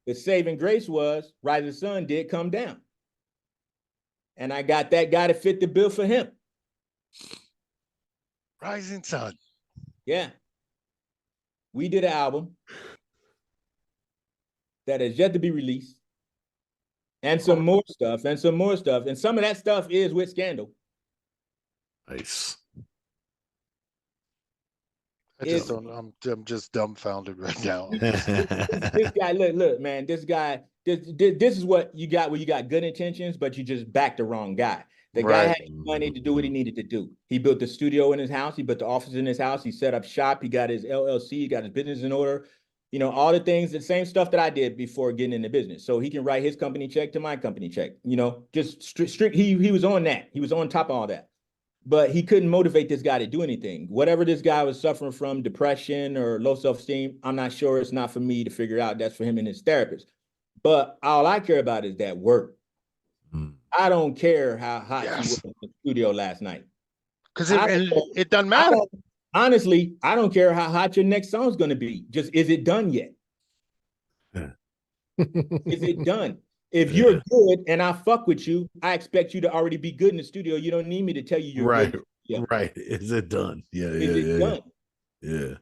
the saving grace was Rising Sun did come down. And I got that guy to fit the bill for him. Rising Sun. Yeah. We did an album that has yet to be released. And some more stuff. And some of that stuff is with Scandal. Nice. I'm just dumbfounded right now. This guy, look, man, this guy, this is what you got when you got good intentions, but you just backed the wrong guy. The guy had money to do what he needed to do. He built the studio in his house. He built the office in his house. He set up shop. He got his LLC. He got his business in order. You know, all the things, the same stuff that I did before getting into business. So he can write his company check to my company check. You know, just strict. He was on that. He was on top of all that. But he couldn't motivate this guy to do anything. Whatever this guy was suffering from, depression or low self-esteem, I'm not sure. It's not for me to figure out. That's for him and his therapist. But all I care about is that work. I don't care how hot he was in the studio last night. Because it doesn't matter. Honestly, I don't care how hot your next song's going to be. Just, is it done yet? Is it done? If you're good and I fuck with you, I expect you to already be good in the studio. You don't need me to tell you you're right. good. Yeah. Right. Is it done? Yeah. Is it done? Yeah.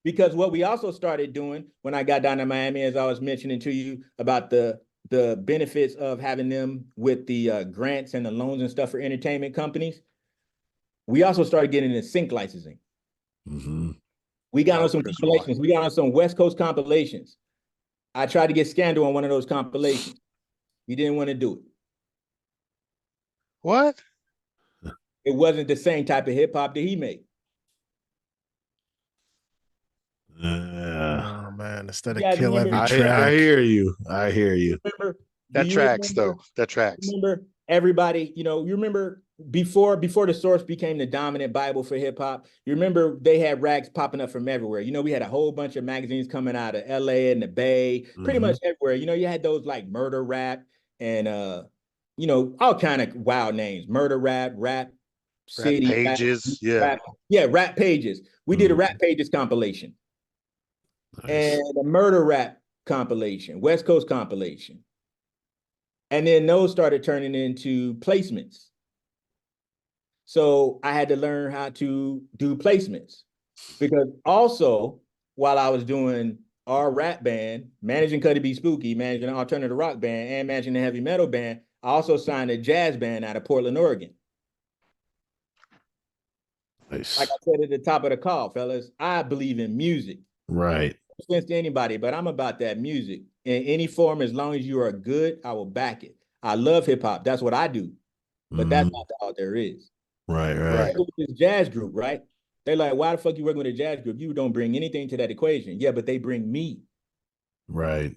Because what we also started doing when I got down to Miami, as I was mentioning to you about the benefits of having them with the grants and the loans and stuff for entertainment companies, we also started getting into sync licensing. Mm-hmm. We got on some compilations. We got on some West Coast compilations. I tried to get Scandal on one of those compilations. He didn't want to do it. What? It wasn't the same type of hip hop that he made. Oh man, instead of You guys kill remember- every I track. hear you. I hear you. Remember, do That you tracks, remember- though. That tracks. Remember everybody, you remember before the source became the dominant Bible for hip hop, you remember they had rags popping up from everywhere. We had a whole bunch of magazines coming out of LA and the Bay, pretty much everywhere. You had those like Murder Rap and all kind of wild names. Murder Rap, Rap City, Pages, Rap Pages. We did a Rap Pages compilation. Nice. And a Murder Rap compilation, West Coast compilation. And then those started turning into placements. So I had to learn how to do placements, because also while I was doing our rap band, managing Cuddy B Spooky, managing an alternative rock band, and managing a heavy metal band, I also signed a jazz band out of Portland, Oregon. Nice. Like I said at the top of the call, fellas, I believe in music. Right. No offense to anybody, but I'm about that music in any form. As long as you are good, I will back it. I love hip hop. That's what I do. But that's not all there is. Right. This jazz group, right? They're like, why the fuck you working with a jazz group? You don't bring anything to that equation. Yeah, but they bring me. Right.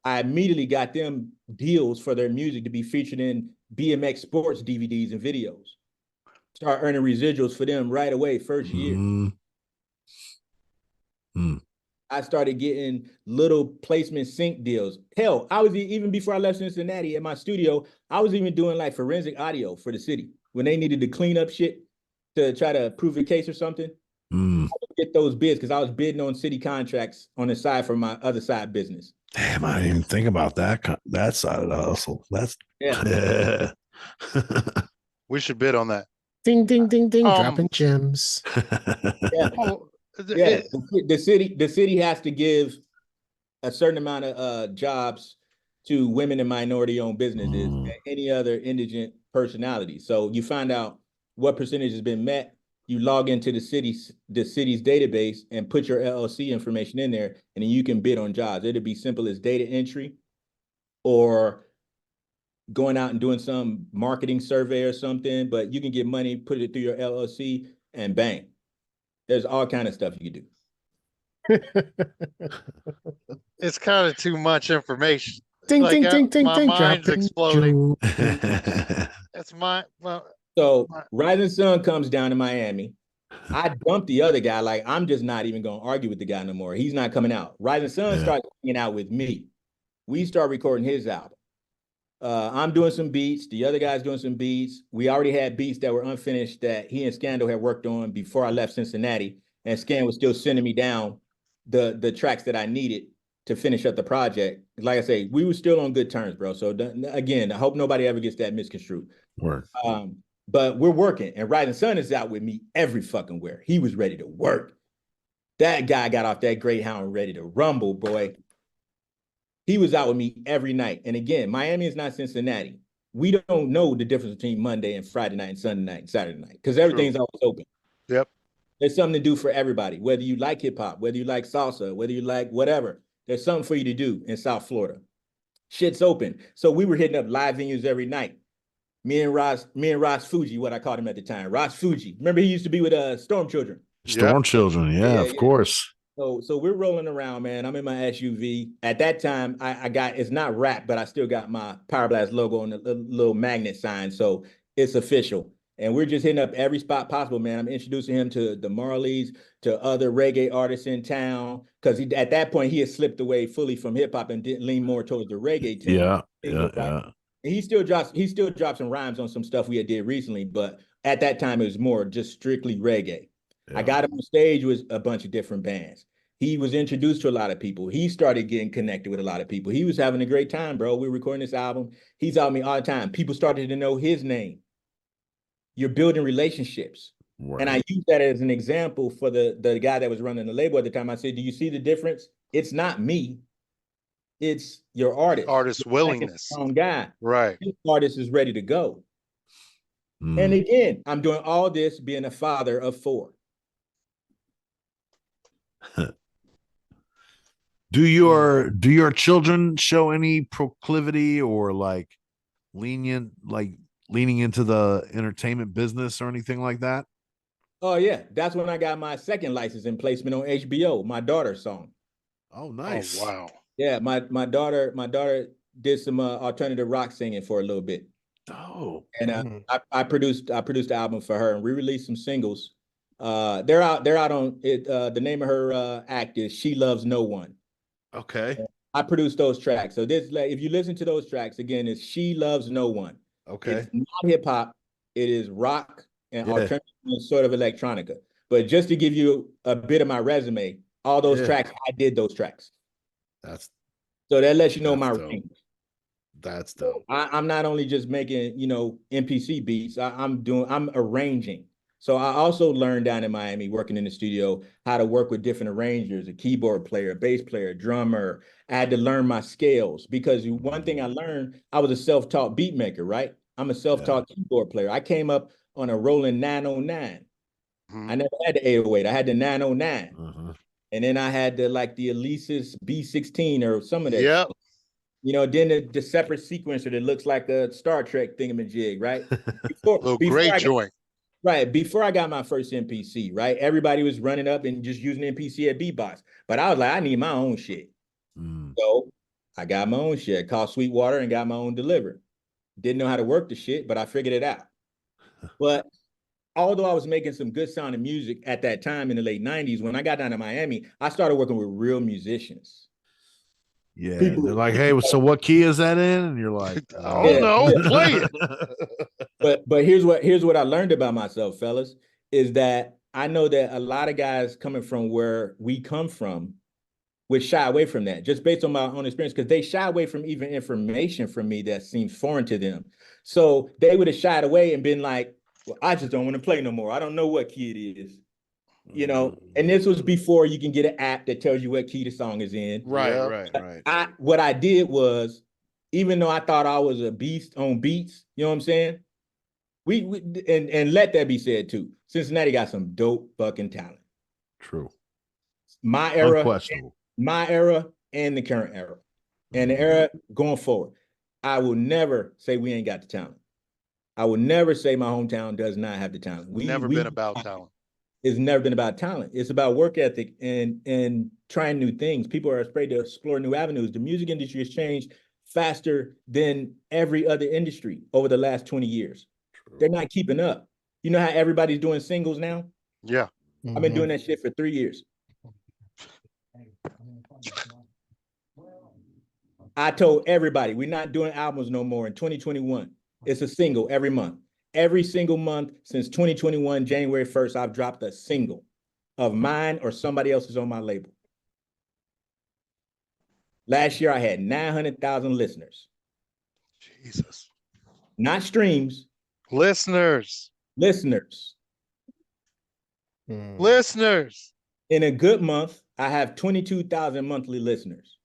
I immediately got them deals for their music to be featured in BMX sports DVDs and videos. Start earning residuals for them right away, first year. I started getting little placement sync deals. Hell, I was even before I left Cincinnati at my studio, I was even doing like forensic audio for the city when they needed to clean up shit to try to prove a case or something. I would get those bids because I was bidding on city contracts on the side for my other side business. Damn, I didn't even think about that side of the hustle. That's yeah. We should bid on that. Ding, ding, ding, ding, dropping gems. The city has to give a certain amount of jobs to women and minority-owned businesses and any other indigent personality. So you find out what percentage has been met. You log into the city's database and put your LLC information in there, and then you can bid on jobs. It'll be simple as data entry or going out and doing some marketing survey or something, but you can get money, put it through your LLC, and bang. There's all kind of stuff you can do. It's kind of too much information. Ding, ding, ding, ding, my ding, mind's exploding. That's So Rising Sun comes down to Miami. I dumped the other guy. Like, I'm just not even going to argue with the guy no more. He's not coming out. Rising Sun starts hanging out with me. We start recording his album. I'm doing some beats. The other guy's doing some beats. We already had beats that were unfinished that he and Scandal had worked on before I left Cincinnati. And Scan was still sending me down the tracks that I needed to finish up the project. Like I say, we were still on good terms, bro. So again, I hope nobody ever gets that misconstrued. Work. But we're working, and Rising Sun is out with me every fucking where. He was ready to work. That guy got off that Greyhound ready to rumble, boy. He was out with me every night. And again, Miami is not Cincinnati. We don't know the difference between Monday and Friday night and Sunday night and Saturday night because everything's always open. Yep. There's something to do for everybody, whether you like hip hop, whether you like salsa, whether you like whatever. There's something for you to do in South Florida. Shit's open. So we were hitting up live venues every night. Me and Ross Fuji, what I called him at the time, Ross Fuji. Remember he used to be with Storm Children. Storm Children, of course. So we're rolling around, man. I'm in my SUV. At that time, I got, it's not rap, but I still got my Power Blast logo on the little magnet sign. So it's official. And we're just hitting up every spot possible, man. I'm introducing him to the Marleys, to other reggae artists in town. Because at that point, he had slipped away fully from hip hop and didn't lean more towards the reggae team. And he still drops some rhymes on some stuff we had did recently, but at that time it was more just strictly reggae. I got him on stage with a bunch of different bands. He was introduced to a lot of people. He started getting connected with a lot of people. He was having a great time, bro. We were recording this album. He's out with me all the time. People started to know his name. You're building relationships. Right. And I use that as an example for the guy that was running the label at the time. I said, do you see the difference? It's not me. It's your artist. Artist's willingness. Guy. Right. This artist is ready to go. And again, I'm doing all this being a father of 4. Do your children show any proclivity or like leaning into the entertainment business or anything like that? Oh yeah, that's when I got my second license in placement on HBO, my daughter's song. Oh, nice. Oh, wow. Yeah, my daughter did some alternative rock singing for a little bit. Oh, And I produced the album for her, and we released some singles. They're out on it. The name of her act is She Loves No One. okay. I produced those tracks. So this, like, if you listen to those tracks again, it's She Loves No One. Okay. It's not hip hop. It is rock and Yeah. alternative and sort of electronica. But just to give you a bit of my resume, all those tracks, I did those tracks. That's So that lets you know my dope. range. That's dope. I'm not only just making, MPC beats. I'm arranging. So I also learned down in Miami, working in the studio, how to work with different arrangers, a keyboard player, a bass player, drummer. I had to learn my scales because one thing I learned, I was a self-taught beat maker, right? I'm a self-taught keyboard player. I came up on a Roland 909. I never had the 808. I had the 909. And then I had the Alesis B16 or some of that. Yep. Then the separate sequencer that looks like a Star Trek thingamajig, right? Little great joint. Right. Before I got my first MPC, right? Everybody was running up and just using MPC at beatbox. But I was like, I need my own shit. So I got my own shit, called Sweetwater, and got my own delivery. Didn't know how to work the shit, but I figured it out. But although I was making some good sounding music at that time in the late 90s, when I got down to Miami, I started working with real musicians. Yeah, they're like, hey, so what key is that in? And you're like, oh no, play it. But here's what I learned about myself, fellas, is that I know that a lot of guys coming from where we come from would shy away from that, just based on my own experience, because they shy away from even information from me that seems foreign to them. So they would have shied away and been like, well, I just don't want to play no more. I don't know what key it is. And this was before you can get an app that tells you what key the song is in. Right. What I did was, even though I thought I was a beast on beats, you know what I'm saying? And let that be said too. Cincinnati got some dope fucking talent. True. My era, unquestionable. My era, and the current era, and the era going forward. I will never say we ain't got the talent. I will never say my hometown does not have the talent. Never been about talent. It's never been about talent. It's about work ethic and trying new things. People are afraid to explore new avenues. The music industry has changed faster than every other industry over the last 20 years. True. They're not keeping up. You know how everybody's doing singles now? Yeah. I've been doing that shit for 3 years. I told everybody, we're not doing albums no more in 2021. It's a single every month. Every single month since 2021, January 1st, I've dropped a single of mine or somebody else's on my label. Last year, I had 900,000 listeners. Jesus. Not streams. Listeners. Listeners. Listeners. In a good month, I have 22,000 monthly listeners.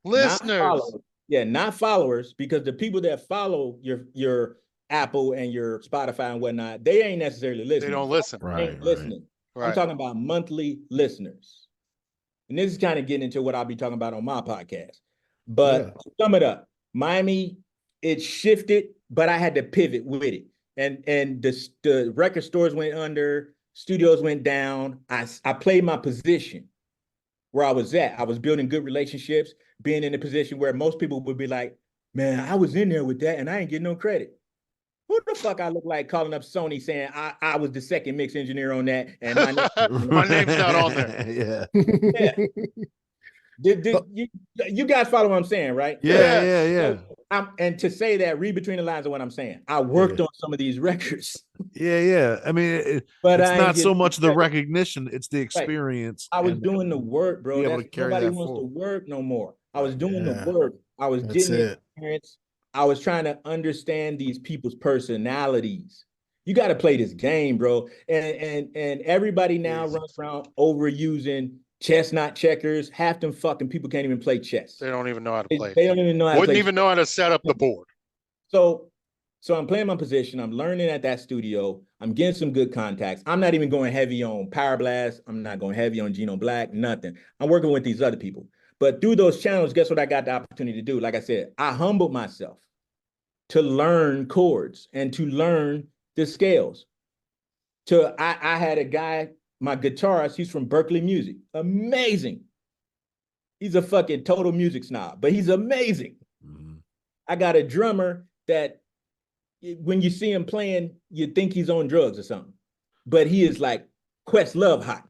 Listeners. Not followers, because the people that follow your Apple and your Spotify and whatnot, they ain't necessarily listening. They don't listen. Right. Listening. Right. I'm talking about monthly listeners. And this is kind of getting into what I'll be talking about on my podcast. But to sum it up, Miami, it shifted, but I had to pivot with it. And the record stores went under, studios went down. I played my position where I was at. I was building good relationships, being in a position where most people would be like, man, I was in there with that and I ain't getting no credit. Who the fuck I look like calling up Sony saying I was the second mix engineer on that and my name's not on there. You guys follow what I'm saying, right? Yeah. And to say that, read between the lines of what I'm saying. I worked on some of these records. Yeah. I mean, but it's not so much the recognition; it's the experience. Right. I was doing the work, bro. Nobody wants to work no more. I was doing the work. I was getting the experience. I was trying to understand these people's personalities. You got to play this game, bro. And everybody now runs around overusing chestnut checkers. Half them fucking people can't even play chess. They don't even know how to play. They don't even know how to play. Wouldn't even know how to set up the board. So I'm playing my position. I'm learning at that studio. I'm getting some good contacts. I'm not even going heavy on Power Blast. I'm not going heavy on Gino Black, nothing. I'm working with these other people. But through those channels, guess what I got the opportunity to do? Like I said, I humbled myself to learn chords and to learn the scales. I had a guy, my guitarist, he's from Berkeley Music. Amazing. He's a fucking total music snob, but he's amazing. I got a drummer that when you see him playing, you think he's on drugs or something, but he is like Questlove hot.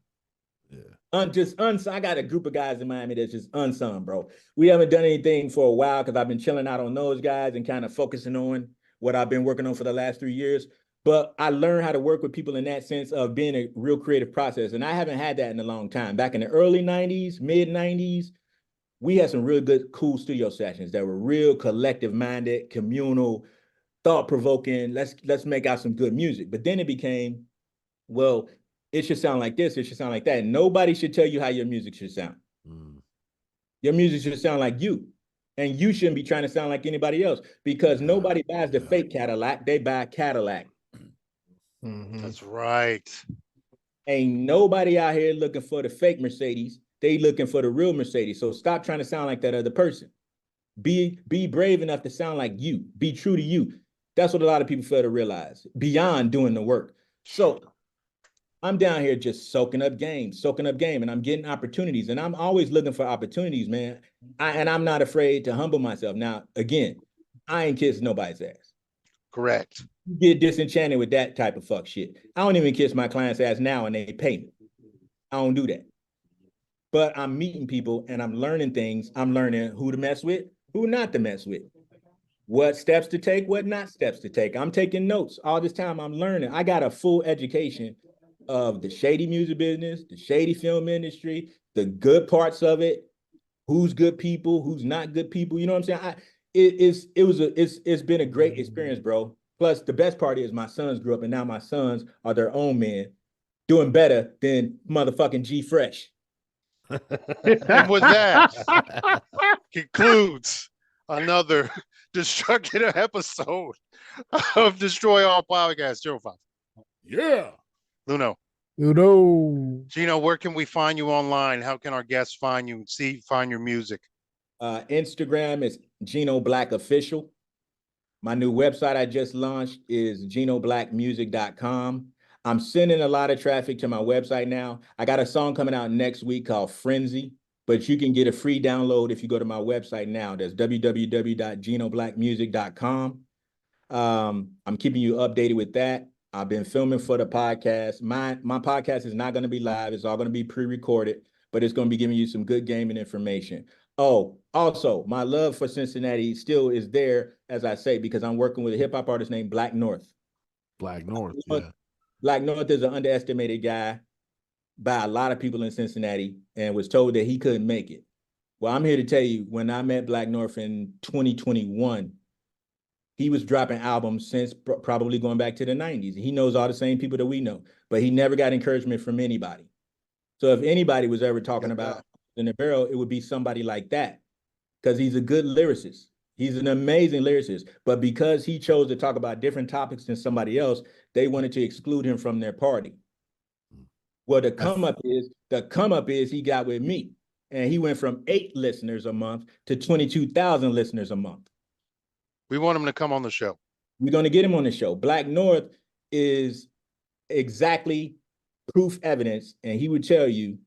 I got a group of guys in Miami that's just unsung, bro. We haven't done anything for a while because I've been chilling out on those guys and kind of focusing on what I've been working on for the last 3 years. But I learned how to work with people in that sense of being a real creative process. And I haven't had that in a long time. Back in the early 90s, mid 90s, we had some real good, cool studio sessions that were real collective minded, communal, thought provoking. Let's make out some good music. But then it became, well, it should sound like this, it should sound like that. Nobody should tell you how your music should sound. Your music should sound like you. And you shouldn't be trying to sound like anybody else because nobody buys the fake Cadillac, they buy a Cadillac. That's right. Ain't nobody out here looking for the fake Mercedes. They looking for the real Mercedes. So stop trying to sound like that other person. Be brave enough to sound like you. Be true to you. That's what a lot of people fail to realize beyond doing the work. So I'm down here just soaking up game, and I'm getting opportunities. And I'm always looking for opportunities, man. And I'm not afraid to humble myself. Now, again, I ain't kissing nobody's ass. Correct. You get disenchanted with that type of fuck shit. I don't even kiss my clients' ass now and they pay me. I don't do that. But I'm meeting people and I'm learning things. I'm learning who to mess with, who not to mess with, what steps to take, what not steps to take. I'm taking notes. All this time I'm learning. I got a full education of the shady music business, the shady film industry, the good parts of it, who's good people, who's not good people. You know what I'm saying? It's been a great experience, bro. Plus, the best part is my sons grew up and now my sons are their own men doing better than motherfucking G Fresh. And with that, concludes another destructive episode of Destroy All Podcasts. 05. Yeah. Luno. Gino, where can we find you online? How can our guests find you and find your music? Instagram is Gino Black Official. My new website I just launched is GinoBlackMusic.com. I'm sending a lot of traffic to my website now. I got a song coming out next week called Frenzy, but you can get a free download if you go to my website now. That's www.GinoBlackMusic.com. I'm keeping you updated with that. I've been filming for the podcast. My podcast is not going to be live. It's all going to be pre-recorded, but it's going to be giving you some good gaming information. Oh, also, my love for Cincinnati still is there, as I say, because I'm working with a hip-hop artist named Black North. Black North, yeah. Black North is an underestimated guy by a lot of people in Cincinnati and was told that he couldn't make it. Well, I'm here to tell you, when I met Black North in 2021, he was dropping albums since probably going back to the 90s. He knows all the same people that we know, but he never got encouragement from anybody. So if anybody was ever talking about in the barrel, it would be somebody like that, because he's a good lyricist. He's an amazing lyricist, but because he chose to talk about different topics than somebody else, they wanted to exclude him from their party. Well, the come up is he got with me, and he went from 8 listeners a month to 22,000 listeners a month. We want him to come on the show. We're going to get him on the show. Black North is exactly proof evidence, and he would tell you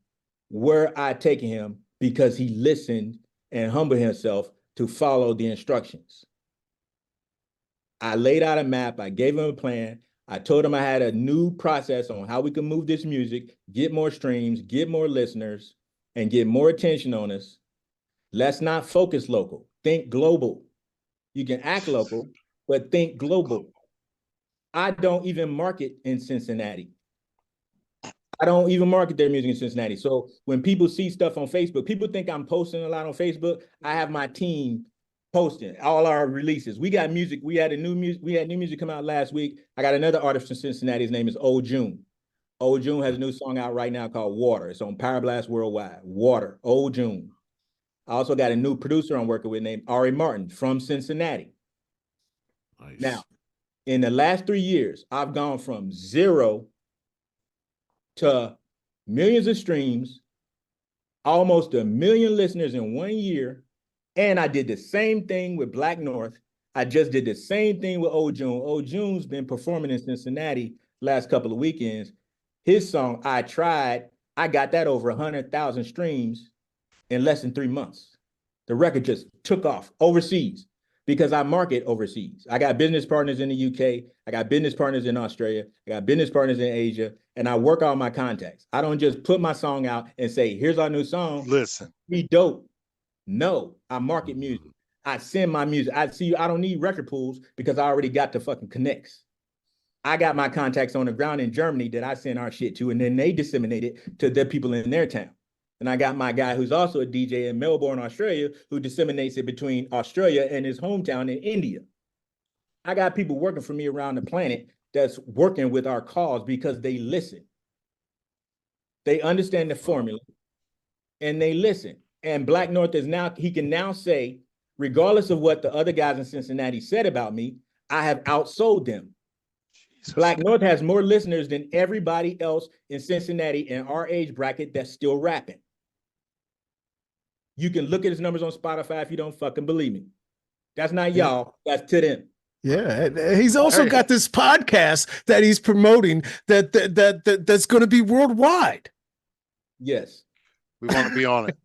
where I taken him because he listened and humbled himself to follow the instructions. I laid out a map. I gave him a plan. I told him I had a new process on how we can move this music, get more streams, get more listeners, and get more attention on us. Let's not focus local. Think global. You can act local, but think global. I don't even market in Cincinnati. I don't even market their music in Cincinnati. So when people see stuff on Facebook, people think I'm posting a lot on Facebook. I have my team posting all our releases. We got music. We had new music come out last week. I got another artist from Cincinnati. His name is Old June. Old June has a new song out right now called Water. It's on Power Blast Worldwide. Water, Old June. I also got a new producer I'm working with named Ari Martin from Cincinnati. Nice. Now, in the last 3 years, I've gone from 0 to millions of streams, almost 1 million listeners in 1 year. And I did the same thing with Black North. I just did the same thing with Old June. Old June's been performing in Cincinnati last couple of weekends. His song, I Tried, I got that over 100,000 streams in less than 3 months. The record just took off overseas because I market overseas. I got business partners in the UK. I got business partners in Australia. I got business partners in Asia, and I work on my contacts. I don't just put my song out and say, here's our new song. Listen. Be dope. No, I market music. I send my music. I don't need record pools because I already got the fucking connects. I got my contacts on the ground in Germany that I send our shit to, and then they disseminate it to the people in their town. And I got my guy who's also a DJ in Melbourne, Australia, who disseminates it between Australia and his hometown in India. I got people working for me around the planet that's working with our cause because they listen. They understand the formula and they listen. And Black North he can now say, regardless of what the other guys in Cincinnati said about me, I have outsold them. Jesus. Black North has more listeners than everybody else in Cincinnati in our age bracket that's still rapping. You can look at his numbers on Spotify if you don't fucking believe me. That's not y'all, that's to them. Yeah, he's also got this podcast that he's promoting that's going to be worldwide. Yes. We want to be on it.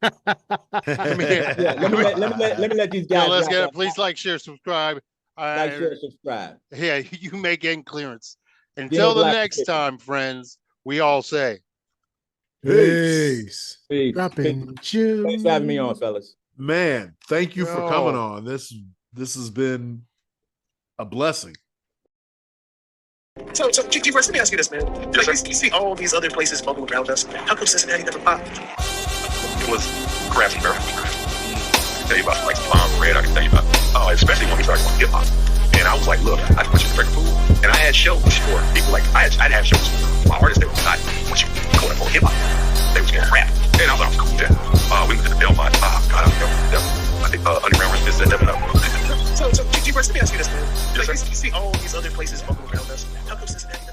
Let me let these guys. Let's get it. Please like, share, subscribe. Like, share, subscribe. Yeah, you may gain clearance. Until the next time, friends, we all say peace. Dropping June. Thanks for having me on, fellas. Man, thank you for coming on. This has been a blessing. So, G-Verse, let me ask you this, man. Like, you see all these other places bubble around us. How come Cincinnati never popped? It was crafty, bro. I can tell you about like Bomb Red. I can tell you about, especially when we started going hip hop. And I was like, look, I can put you in the record pool. And I had shows for people like I'd have shows for my artists that was not what you quote unquote hip hop. They was going rap. And I thought it was cool. We went to the Belmont. God, I think Underground just said that. So, G-Verse, let me ask you this, man. Yes, like, you see all these other places bubble around us. How come Cincinnati